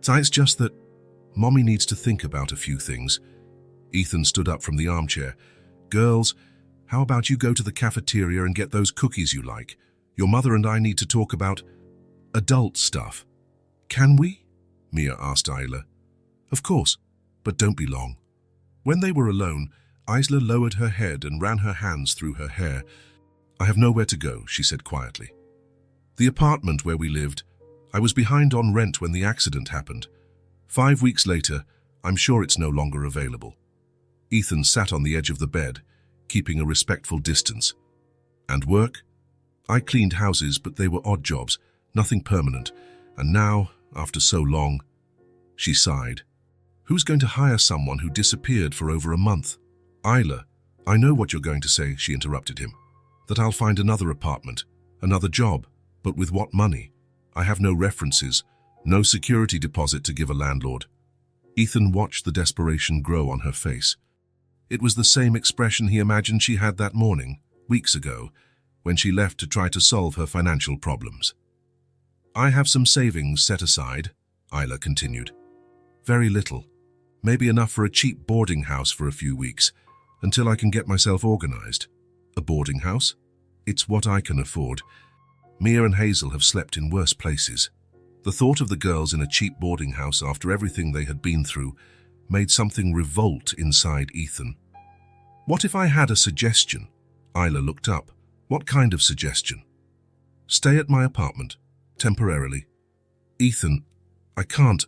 It's just that Mommy needs to think about a few things. Ethan stood up from the armchair. Girls, how about you go to the cafeteria and get those cookies you like? Your mother and I need to talk about adult stuff. Can we? Mia asked Isla. Of course, but don't be long. When they were alone, Isla lowered her head and ran her hands through her hair. I have nowhere to go, she said quietly. The apartment where we lived, I was behind on rent when the accident happened. 5 weeks later, I'm sure it's no longer available. Ethan sat on the edge of the bed, keeping a respectful distance. And work? I cleaned houses, but they were odd jobs, nothing permanent. And now, after so long, she sighed. Who's going to hire someone who disappeared for over a month? Isla, I know what you're going to say, she interrupted him. That I'll find another apartment, another job, but with what money? I have no references, no security deposit to give a landlord. Ethan watched the desperation grow on her face. It was the same expression he imagined she had that morning, weeks ago, when she left to try to solve her financial problems. I have some savings set aside, Isla continued. Very little. Maybe enough for a cheap boarding house for a few weeks, until I can get myself organized. A boarding house? It's what I can afford. Mia and Hazel have slept in worse places. The thought of the girls in a cheap boarding house after everything they had been through made something revolt inside Ethan. What if I had a suggestion? Isla looked up. What kind of suggestion? Stay at my apartment, temporarily. Ethan, I can't.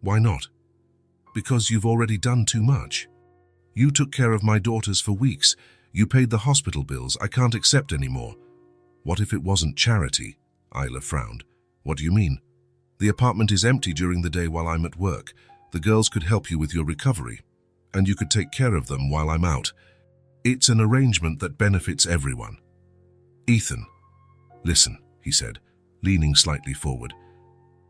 Why not? Because you've already done too much. You took care of my daughters for weeks. You paid the hospital bills. I can't accept any more. What if it wasn't charity? Isla frowned. What do you mean? The apartment is empty during the day while I'm at work. The girls could help you with your recovery, and you could take care of them while I'm out. It's an arrangement that benefits everyone. Ethan, listen, he said, leaning slightly forward.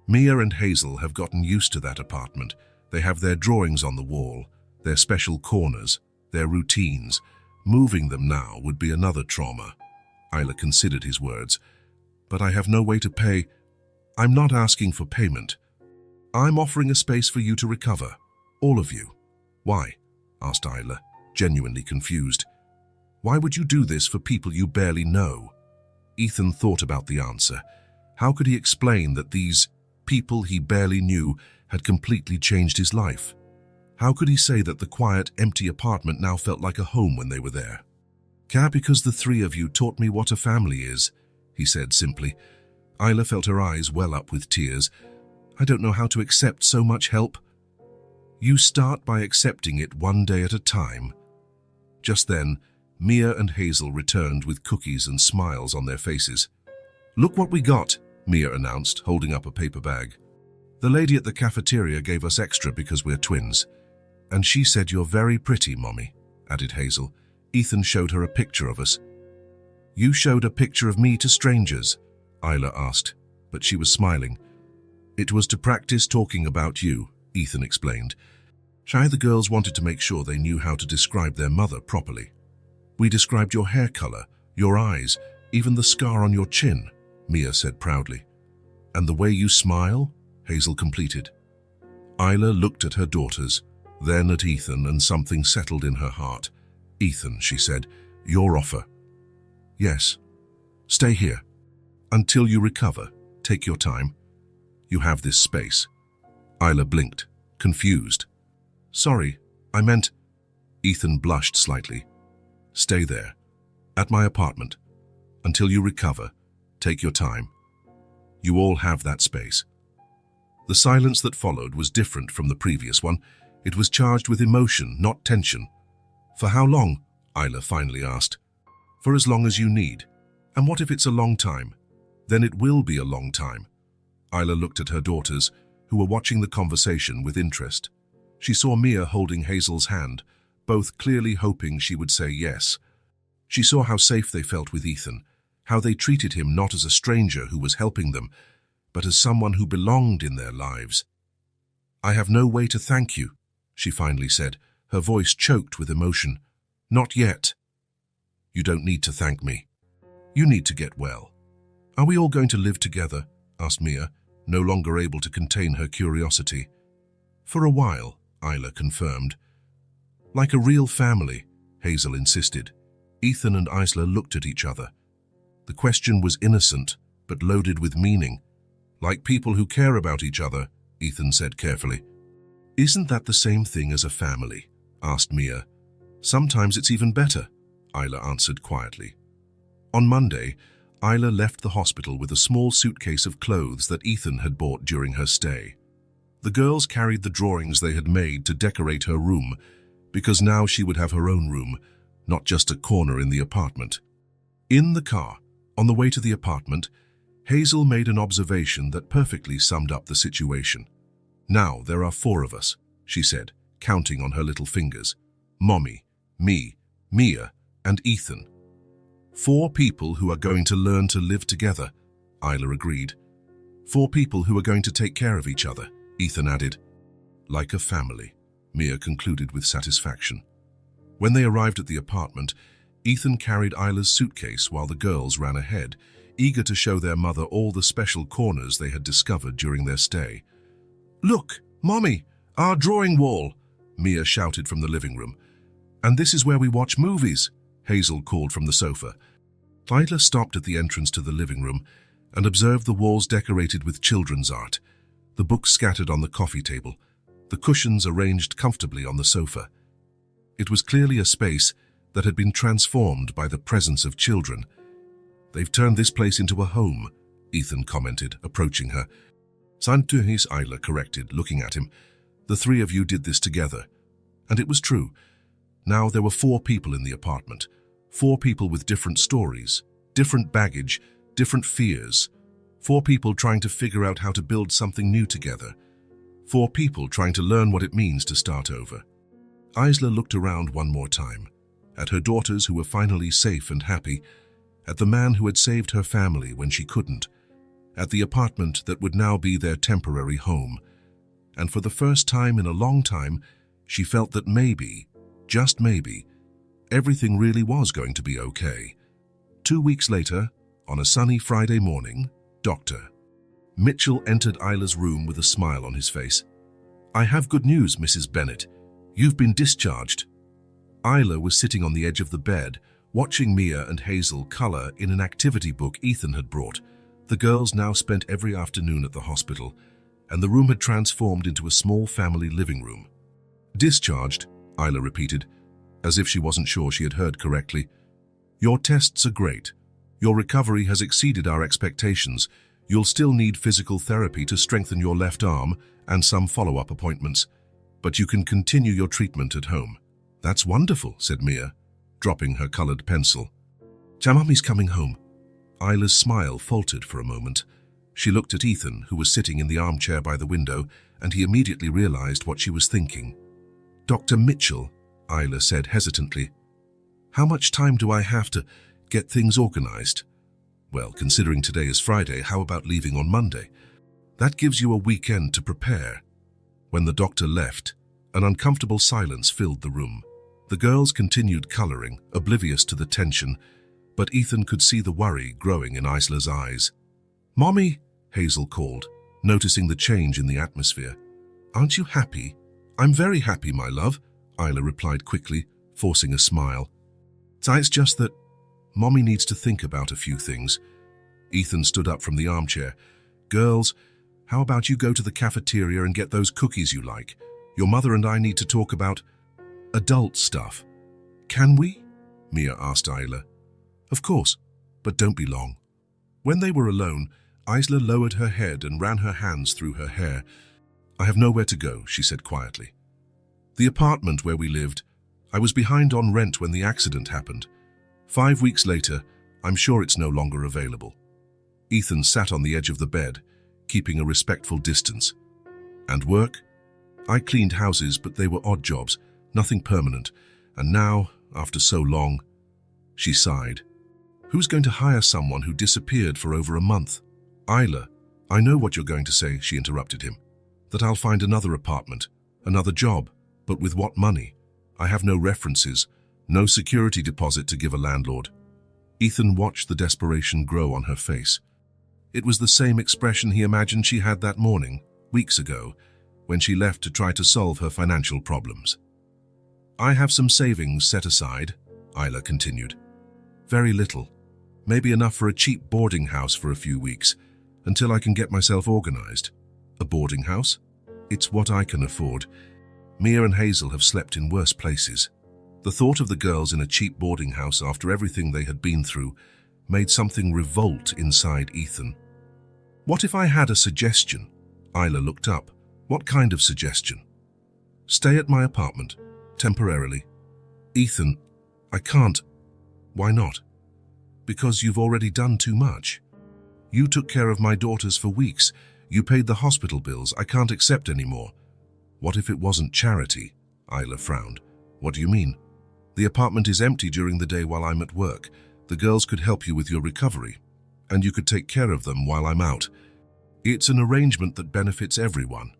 Mia and Hazel have gotten used to that apartment. They have their drawings on the wall, their special corners, their routines. Moving them now would be another trauma. Isla considered his words. But I have no way to pay. I'm not asking for payment. I'm offering a space for you to recover. All of you. Why? Asked Isla, genuinely confused. Why would you do this for people you barely know? Ethan thought about the answer. How could he explain that these people he barely knew had completely changed his life? How could he say that the quiet, empty apartment now felt like a home when they were there? Because the three of you taught me what a family is, he said simply. Isla felt her eyes well up with tears. I don't know how to accept so much help. You start by accepting it one day at a time. Just then, Mia and Hazel returned with cookies and smiles on their faces. Look what we got, Mia announced, holding up a paper bag. The lady at the cafeteria gave us extra because we're twins. And she said you're very pretty, Mommy, added Hazel. Ethan showed her a picture of us. You showed a picture of me to strangers, Isla asked, but she was smiling. It was to practice talking about you, Ethan explained. The girls wanted to make sure they knew how to describe their mother properly. We described your hair color, your eyes, even the scar on your chin, Mia said proudly. And the way you smile, Hazel completed. Isla looked at her daughters, then at Ethan, and something settled in her heart. Ethan, she said, your offer. Yes. Stay here. Until you recover. Take your time. You have this space. Isla blinked, confused. Sorry, I meant... Ethan blushed slightly. Stay there. At my apartment. Until you recover. Take your time. You all have that space. The silence that followed was different from the previous one. It was charged with emotion, not tension. For how long? Isla finally asked. For as long as you need. And what if it's a long time? Then it will be a long time. Isla looked at her daughters, who were watching the conversation with interest. She saw Mia holding Hazel's hand, both clearly hoping she would say yes. She saw how safe they felt with Ethan, how they treated him not as a stranger who was helping them, but as someone who belonged in their lives. I have no way to thank you, she finally said, her voice choked with emotion. Not yet. You don't need to thank me. You need to get well. Are we all going to live together? Asked Mia, no longer able to contain her curiosity. For a while, Isla confirmed. Like a real family, Hazel insisted. Ethan and Isla looked at each other. The question was innocent, but loaded with meaning. Like people who care about each other, Ethan said carefully. Isn't that the same thing as a family? Asked Mia. Sometimes it's even better, Isla answered quietly. On Monday, Isla left the hospital with a small suitcase of clothes that Ethan had bought during her stay. The girls carried the drawings they had made to decorate her room, because now she would have her own room, not just a corner in the apartment. In the car, on the way to the apartment, Hazel made an observation that perfectly summed up the situation. Now there are 4 of us, she said, counting on her little fingers. Mommy, me, Mia, and Ethan. 4 people who are going to learn to live together, Isla agreed. 4 people who are going to take care of each other, Ethan added. Like a family, Mia concluded with satisfaction. When they arrived at the apartment, Ethan carried Isla's suitcase while the girls ran ahead, eager to show their mother all the special corners they had discovered during their stay. Look, Mommy, our drawing wall, Mia shouted from the living room. And this is where we watch movies, Hazel called from the sofa. Isla stopped at the entrance to the living room and observed the walls decorated with children's art, the books scattered on the coffee table, the cushions arranged comfortably on the sofa. It was clearly a space that had been transformed by the presence of children. They've turned this place into a home, Ethan commented, approaching her. Santuhis, Isla corrected, looking at him. The 3 of you did this together. And it was true. Now there were 4 people in the apartment. 4 people with different stories, different baggage, different fears. 4 people trying to figure out how to build something new together. 4 people trying to learn what it means to start over. Isla looked around one more time, at her daughters who were finally safe and happy, at the man who had saved her family when she couldn't, at the apartment that would now be their temporary home. And for the first time in a long time, she felt that maybe, just maybe, everything really was going to be okay. 2 weeks later, on a sunny Friday morning, Dr. Mitchell entered Isla's room with a smile on his face. I have good news, Mrs. Bennett. You've been discharged. Isla was sitting on the edge of the bed, watching Mia and Hazel color in an activity book Ethan had brought. The girls now spent every afternoon at the hospital, and the room had transformed into a small family living room. Discharged, Isla repeated, as if she wasn't sure she had heard correctly. Your tests are great. Your recovery has exceeded our expectations. You'll still need physical therapy to strengthen your left arm and some follow-up appointments, but you can continue your treatment at home. That's wonderful, said Mia, dropping her colored pencil. Mummy's coming home. Isla's smile faltered for a moment. She looked at Ethan, who was sitting in the armchair by the window, and he immediately realized what she was thinking. Dr. Mitchell, Isla said hesitantly. How much time do I have to get things organized? Well, considering today is Friday, how about leaving on Monday? That gives you a weekend to prepare. When the doctor left, an uncomfortable silence filled the room. The girls continued coloring, oblivious to the tension, but Ethan could see the worry growing in Isla's eyes. Mommy, Hazel called, noticing the change in the atmosphere. Aren't you happy? I'm very happy, my love, Isla replied quickly, forcing a smile. It's just that Mommy needs to think about a few things. Ethan stood up from the armchair. Girls, how about you go to the cafeteria and get those cookies you like? Your mother and I need to talk about adult stuff. Can we? Mia asked Isla. Of course, but don't be long. When they were alone, Isla lowered her head and ran her hands through her hair. I have nowhere to go, she said quietly. The apartment where we lived, I was behind on rent when the accident happened. 5 weeks later, I'm sure it's no longer available. Ethan sat on the edge of the bed, keeping a respectful distance. And work? I cleaned houses, but they were odd jobs, nothing permanent. And now, after so long, she sighed. Who's going to hire someone who disappeared for over a month? Isla, I know what you're going to say, she interrupted him. That I'll find another apartment, another job, but with what money? I have no references, no security deposit to give a landlord. Ethan watched the desperation grow on her face. It was the same expression he imagined she had that morning, weeks ago, when she left to try to solve her financial problems. "I have some savings set aside," Isla continued. "Very little. Maybe enough for a cheap boarding house for a few weeks, until I can get myself organized." "A boarding house?" "It's what I can afford. Mia and Hazel have slept in worse places." The thought of the girls in a cheap boarding house after everything they had been through made something revolt inside Ethan. "What if I had a suggestion?" Isla looked up. "What kind of suggestion?" "Stay at my apartment, temporarily." "Ethan, I can't." "Why not?" "Because you've already done too much. You took care of my daughters for weeks. You paid the hospital bills. I can't accept any more." "What if it wasn't charity?" Isla frowned. "What do you mean?" "The apartment is empty during the day while I'm at work. The girls could help you with your recovery, and you could take care of them while I'm out. It's an arrangement that benefits everyone."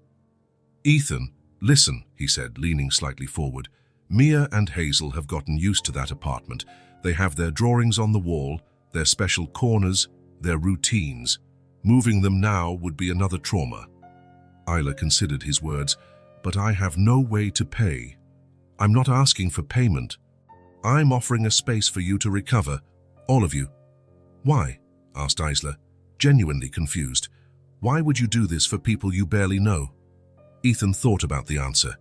"Ethan, listen," he said, leaning slightly forward. "Mia and Hazel have gotten used to that apartment. They have their drawings on the wall, their special corners, their routines. Moving them now would be another trauma." Isla considered his words. "But I have no way to pay." "I'm not asking for payment. I'm offering a space for you to recover, all of you." "Why?" asked Isla, genuinely confused. "Why would you do this for people you barely know?" Ethan thought about the answer.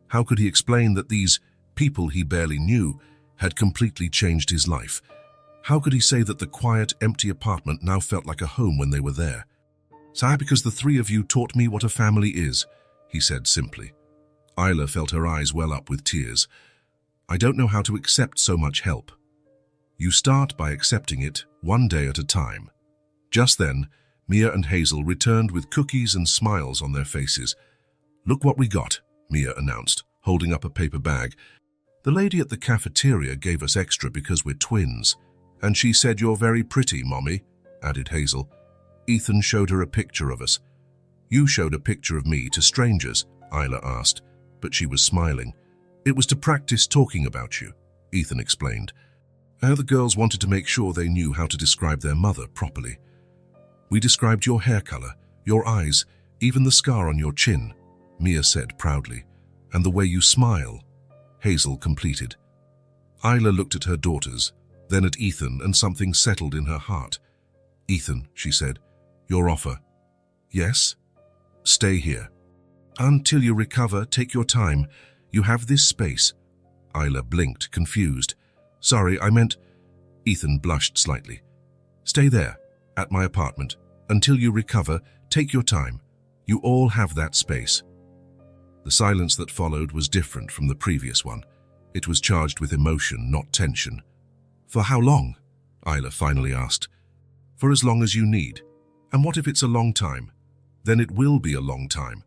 How could he explain that these people he barely knew had completely changed his life? How could he say that the quiet, empty apartment now felt like a home when they were there? "Sire, because the three of you taught me what a family is," he said simply. Isla felt her eyes well up with tears. "I don't know how to accept so much help." "You start by accepting it, one day at a time." Just then, Mia and Hazel returned with cookies and smiles on their faces. "Look what we got," Mia announced, holding up a paper bag. "The lady at the cafeteria gave us extra because we're twins. And she said you're very pretty, Mommy," added Hazel. Ethan showed her a picture of us. "You showed a picture of me to strangers?" Isla asked, but she was smiling. "It was to practice talking about you," Ethan explained. The girls wanted to make sure they knew how to describe their mother properly. "We described your hair color, your eyes, even the scar on your chin," Mia said proudly. "And the way you smile," Hazel completed. Isla looked at her daughters, then at Ethan, and something settled in her heart. "Ethan," she said, "your offer." "Yes?" "Stay here. Until you recover, take your time. You have this space." Isla blinked, confused. "Sorry, I meant—" Ethan blushed slightly. "Stay there, at my apartment. Until you recover, take your time. You all have that space." The silence that followed was different from the previous one. It was charged with emotion, not tension. "For how long?" Isla finally asked. "For as long as you need. And what if it's a long time? Then it will be a long time."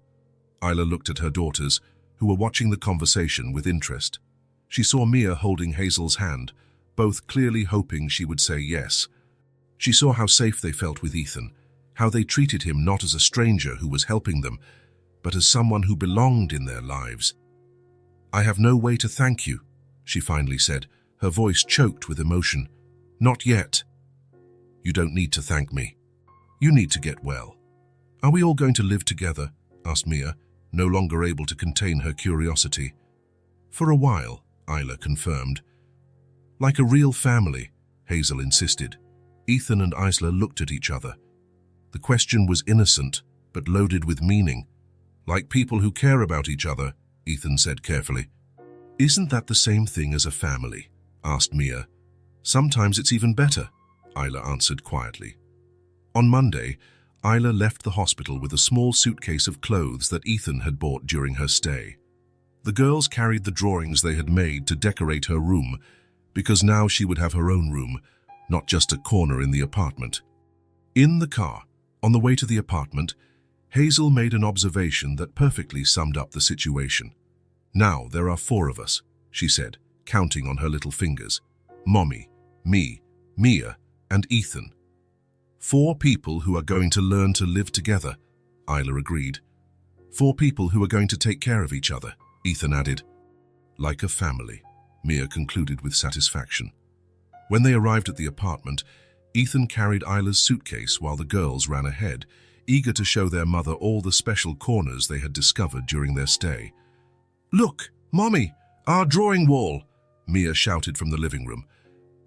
Isla looked at her daughters, who were watching the conversation with interest. She saw Mia holding Hazel's hand, both clearly hoping she would say yes. She saw how safe they felt with Ethan, how they treated him not as a stranger who was helping them, but as someone who belonged in their lives. "I have no way to thank you," she finally said, her voice choked with emotion. "Not yet." "You don't need to thank me. You need to get well." "Are we all going to live together?" asked Mia, no longer able to contain her curiosity. "For a while," Isla confirmed. "Like a real family," Hazel insisted. Ethan and Isla looked at each other. The question was innocent, but loaded with meaning. "Like people who care about each other," Ethan said carefully. "Isn't that the same thing as a family?" asked Mia. "Sometimes it's even better," Isla answered quietly. On Monday, Isla left the hospital with a small suitcase of clothes that Ethan had bought during her stay. The girls carried the drawings they had made to decorate her room, because now she would have her own room, not just a corner in the apartment. In the car, on the way to the apartment, Hazel made an observation that perfectly summed up the situation. "Now there are 4 of us," she said, counting on her little fingers. "Mommy, me, Mia, and Ethan. 4 people who are going to learn to live together," Isla agreed. 4 people who are going to take care of each other, Ethan added. "Like a family," Mia concluded with satisfaction. When they arrived at the apartment, Ethan carried Isla's suitcase while the girls ran ahead, eager to show their mother all the special corners they had discovered during their stay. "Look, Mommy, our drawing wall!" Mia shouted from the living room.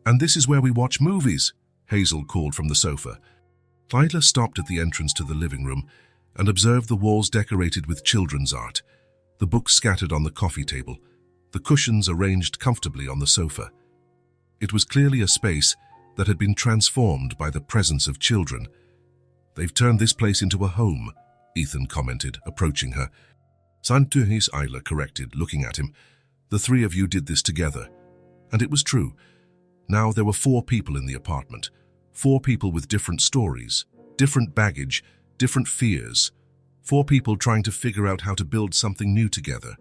"And this is where we watch movies," Hazel called from the sofa. Isla stopped at the entrance to the living room and observed the walls decorated with children's art, the books scattered on the coffee table, the cushions arranged comfortably on the sofa. It was clearly a space that had been transformed by the presence of children. "They've turned this place into a home," Ethan commented, approaching her. "Santuhis," Isla corrected, looking at him. "The three of you did this together." And it was true. Now there were 4 people in the apartment, 4 people with different stories, different baggage, different fears, 4 people trying to figure out how to build something new together,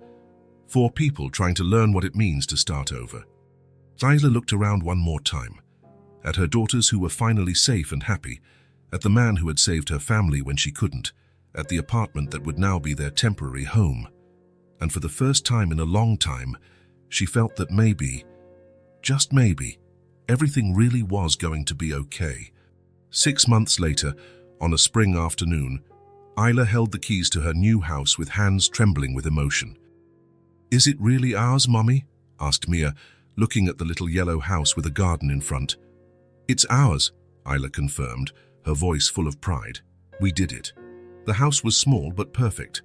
4 people trying to learn what it means to start over. Isla looked around one more time, at her daughters who were finally safe and happy, at the man who had saved her family when she couldn't, at the apartment that would now be their temporary home. And for the first time in a long time, she felt that maybe, just maybe, everything really was going to be okay. 6 months later, on a spring afternoon, Isla held the keys to her new house with hands trembling with emotion. "Is it really ours, Mommy?" asked Mia, looking at the little yellow house with a garden in front. "It's ours," Isla confirmed, her voice full of pride. "We did it." The house was small but perfect.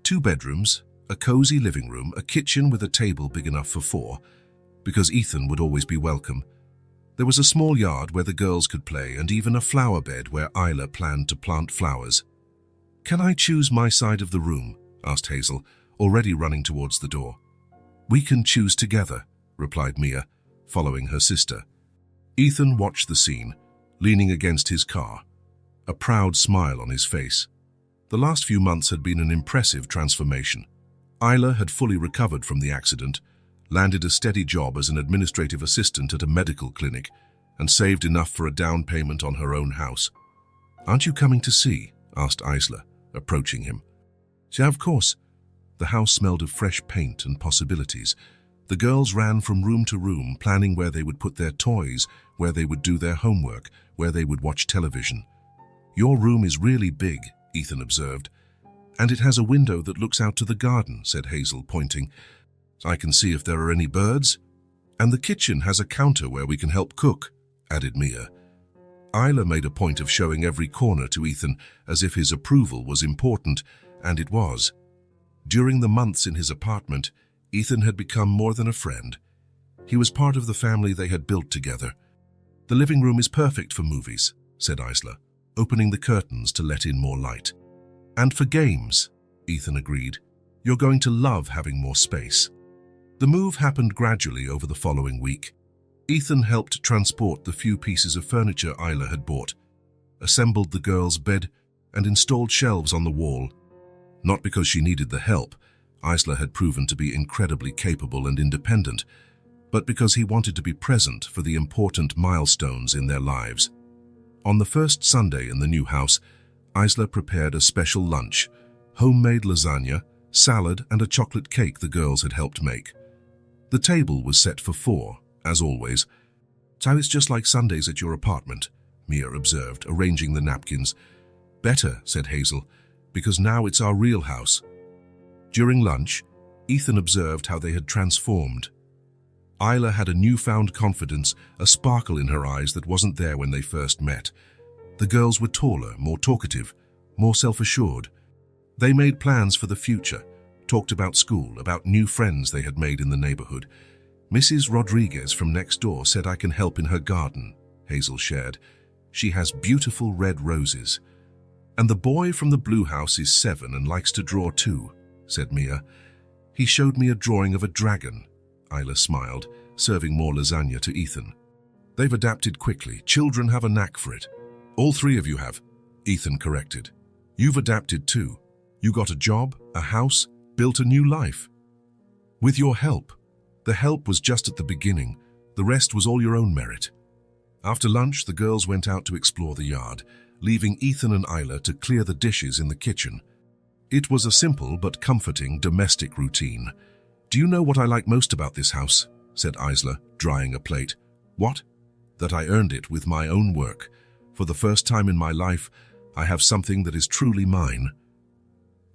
2 bedrooms, a cozy living room, a kitchen with a table big enough for 4, because Ethan would always be welcome. There was a small yard where the girls could play and even a flower bed where Isla planned to plant flowers. "Can I choose my side of the room?" asked Hazel, already running towards the door. "We can choose together," replied Mia, following her sister. Ethan watched the scene, leaning against his car, a proud smile on his face. The last few months had been an impressive transformation. Isla had fully recovered from the accident, landed a steady job as an administrative assistant at a medical clinic, and saved enough for a down payment on her own house. "Aren't you coming to see?" asked Isla, approaching him. "Yeah, of course." The house smelled of fresh paint and possibilities. The girls ran from room to room, planning where they would put their toys, where they would do their homework, where they would watch television. "Your room is really big," Ethan observed. "And it has a window that looks out to the garden," said Hazel, pointing. "I can see if there are any birds." "And the kitchen has a counter where we can help cook," added Mia. Isla made a point of showing every corner to Ethan as if his approval was important, and it was. During the months in his apartment, Ethan had become more than a friend. He was part of the family they had built together. "The living room is perfect for movies," said Isla, opening the curtains to let in more light. "And for games," Ethan agreed. "You're going to love having more space." The move happened gradually over the following week. Ethan helped transport the few pieces of furniture Isla had bought, assembled the girls' bed, and installed shelves on the wall. Not because she needed the help, Isla had proven to be incredibly capable and independent, but because he wanted to be present for the important milestones in their lives. On the first Sunday in the new house, Isla prepared a special lunch, homemade lasagna, salad, and a chocolate cake the girls had helped make. The table was set for 4, as always. "So it's just like Sundays at your apartment," Mia observed, arranging the napkins. "Better," said Hazel, "because now it's our real house." During lunch, Ethan observed how they had transformed. Isla had a newfound confidence, a sparkle in her eyes that wasn't there when they first met. The girls were taller, more talkative, more self-assured. They made plans for the future, talked about school, about new friends they had made in the neighborhood. "Mrs. Rodriguez from next door said I can help in her garden," Hazel shared. "She has beautiful red roses." "And the boy from the blue house is 7 and likes to draw too," said Mia. "He showed me a drawing of a dragon." Isla smiled, serving more lasagna to Ethan. "They've adapted quickly. Children have a knack for it." "All 3 of you have," Ethan corrected. "You've adapted too. You got a job, a house, built a new life. With your help. The help was just at the beginning. The rest was all your own merit." After lunch, the girls went out to explore the yard, leaving Ethan and Isla to clear the dishes in the kitchen. It was a simple but comforting domestic routine. "Do you know what I like most about this house?" said Isla, drying a plate. "What?" that I earned it with my own work. For the first time in my life, I have something that is truly mine."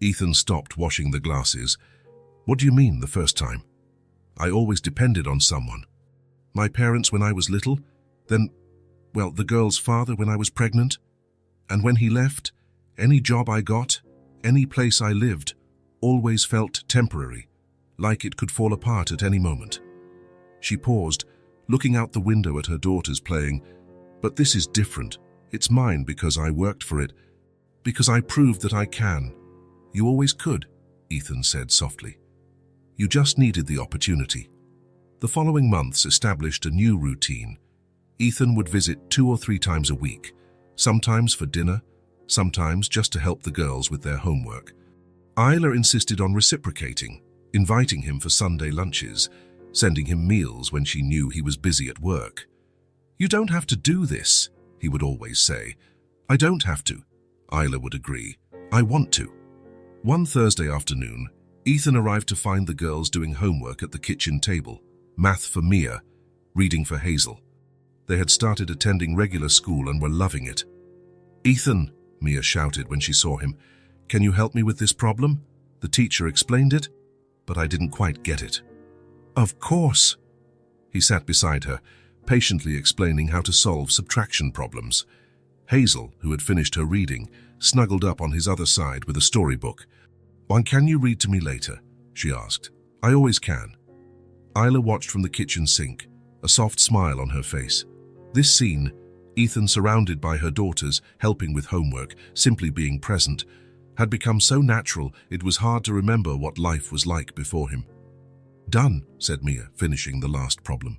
Ethan stopped washing the glasses. "What do you mean, the first time?" "I always depended on someone. My parents when I was little, then, well, the girl's father when I was pregnant. And when he left, any job I got, any place I lived, always felt temporary, like it could fall apart at any moment." She paused, looking out the window at her daughters playing. "But this is different. It's mine because I worked for it, because I proved that I can." "You always could," Ethan said softly. "You just needed the opportunity." The following months established a new routine. Ethan would visit 2 or 3 times a week, sometimes for dinner, sometimes just to help the girls with their homework. Isla insisted on reciprocating, inviting him for Sunday lunches, sending him meals when she knew he was busy at work. "You don't have to do this," he would always say. "I don't have to," Isla would agree. "I want to." One Thursday afternoon, Ethan arrived to find the girls doing homework at the kitchen table, math for Mia, reading for Hazel. They had started attending regular school and were loving it. "Ethan," Mia shouted when she saw him, "can you help me with this problem? The teacher explained it, but I didn't quite get it." "Of course." He sat beside her, patiently explaining how to solve subtraction problems. Hazel, who had finished her reading, snuggled up on his other side with a storybook. "Why, can you read to me later?" she asked. "I always can." Isla watched from the kitchen sink, a soft smile on her face. This scene, Ethan surrounded by her daughters, helping with homework, simply being present, had become so natural it was hard to remember what life was like before him. "Done," said Mia, finishing the last problem.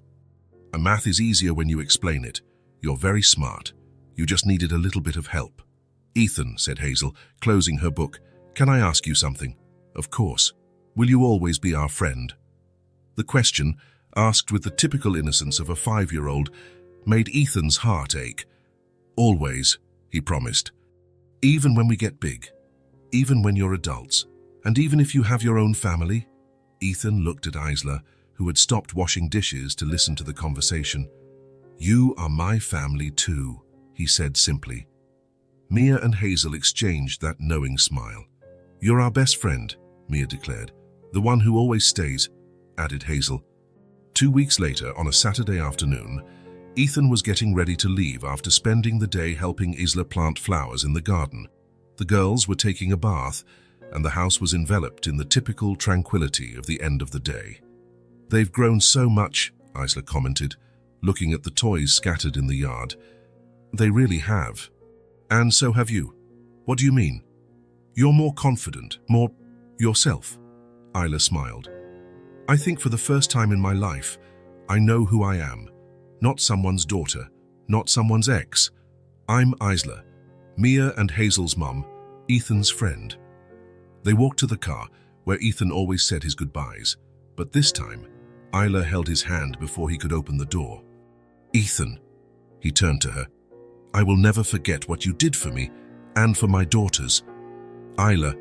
"A math is easier when you explain it. You're very smart. You just needed a little bit of help." "Ethan," said Hazel, closing her book, "can I ask you something?" "Of course. Will you always be our friend?" The question, asked with the typical innocence of a 5-year-old, made Ethan's heart ache. "Always," he promised. "Even when we get big, even when you're adults, and even if you have your own family?" Ethan looked at Isla, who had stopped washing dishes to listen to the conversation. "You are my family too," he said simply. Mia and Hazel exchanged that knowing smile. "You're our best friend," Mia declared. "The one who always stays," added Hazel. 2 weeks later, on a Saturday afternoon, Ethan was getting ready to leave after spending the day helping Isla plant flowers in the garden. The girls were taking a bath, and the house was enveloped in the typical tranquility of the end of the day. "They've grown so much," Isla commented, looking at the toys scattered in the yard. "They really have. And so have you." "What do you mean?" "You're more confident, more yourself." Isla smiled. "I think for the first time in my life, I know who I am. Not someone's daughter, not someone's ex. I'm Isla, Mia and Hazel's mum, Ethan's friend." They walked to the car, where Ethan always said his goodbyes, but this time, Isla held his hand before he could open the door. "Ethan," he turned to her, "I will never forget what you did for me and for my daughters." "Isla,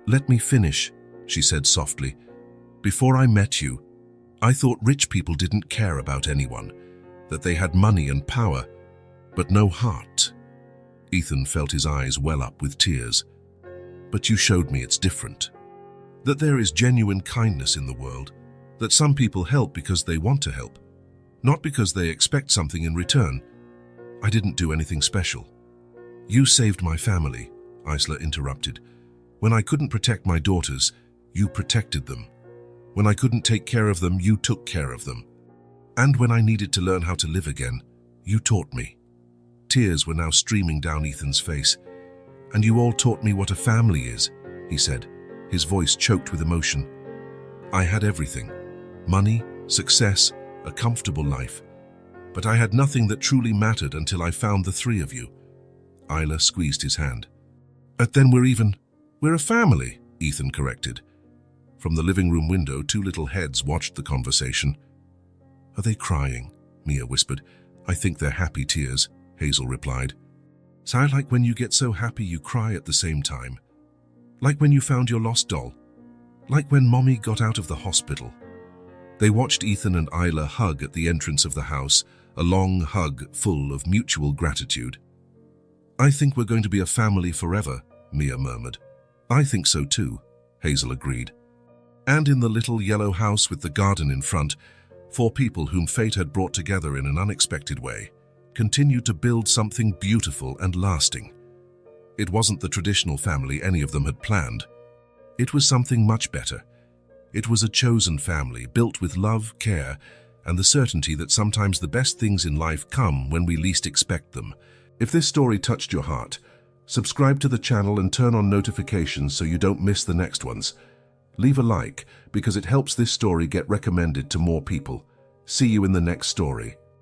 let me finish," she said softly. "Before I met you, I thought rich people didn't care about anyone, that they had money and power, but no heart." Ethan felt his eyes well up with tears. "But you showed me it's different. That there is genuine kindness in the world, that some people help because they want to help, not because they expect something in return. I didn't do anything special." "You saved my family," Isla interrupted. "When I couldn't protect my daughters, you protected them. When I couldn't take care of them, you took care of them. And when I needed to learn how to live again, you taught me." Tears were now streaming down Ethan's face. "And you all taught me what a family is," he said, his voice choked with emotion. "I had everything. Money, success, a comfortable life. But I had nothing that truly mattered until I found the 3 of you." Isla squeezed his hand. "But then we're a family," Ethan corrected. From the living room window, 2 little heads watched the conversation. "Are they crying?" Mia whispered. "I think they're happy tears," Hazel replied. "Sound like when you get so happy you cry at the same time. Like when you found your lost doll. Like when Mommy got out of the hospital." They watched Ethan and Isla hug at the entrance of the house, a long hug full of mutual gratitude. "I think we're going to be a family forever," Mia murmured. "I think so too," Hazel agreed. And in the little yellow house with the garden in front, 4 people whom fate had brought together in an unexpected way continued to build something beautiful and lasting. It wasn't the traditional family any of them had planned. It was something much better. It was a chosen family built with love, care, and the certainty that sometimes the best things in life come when we least expect them. If this story touched your heart, subscribe to the channel and turn on notifications so you don't miss the next ones. Leave a like because it helps this story get recommended to more people. See you in the next story.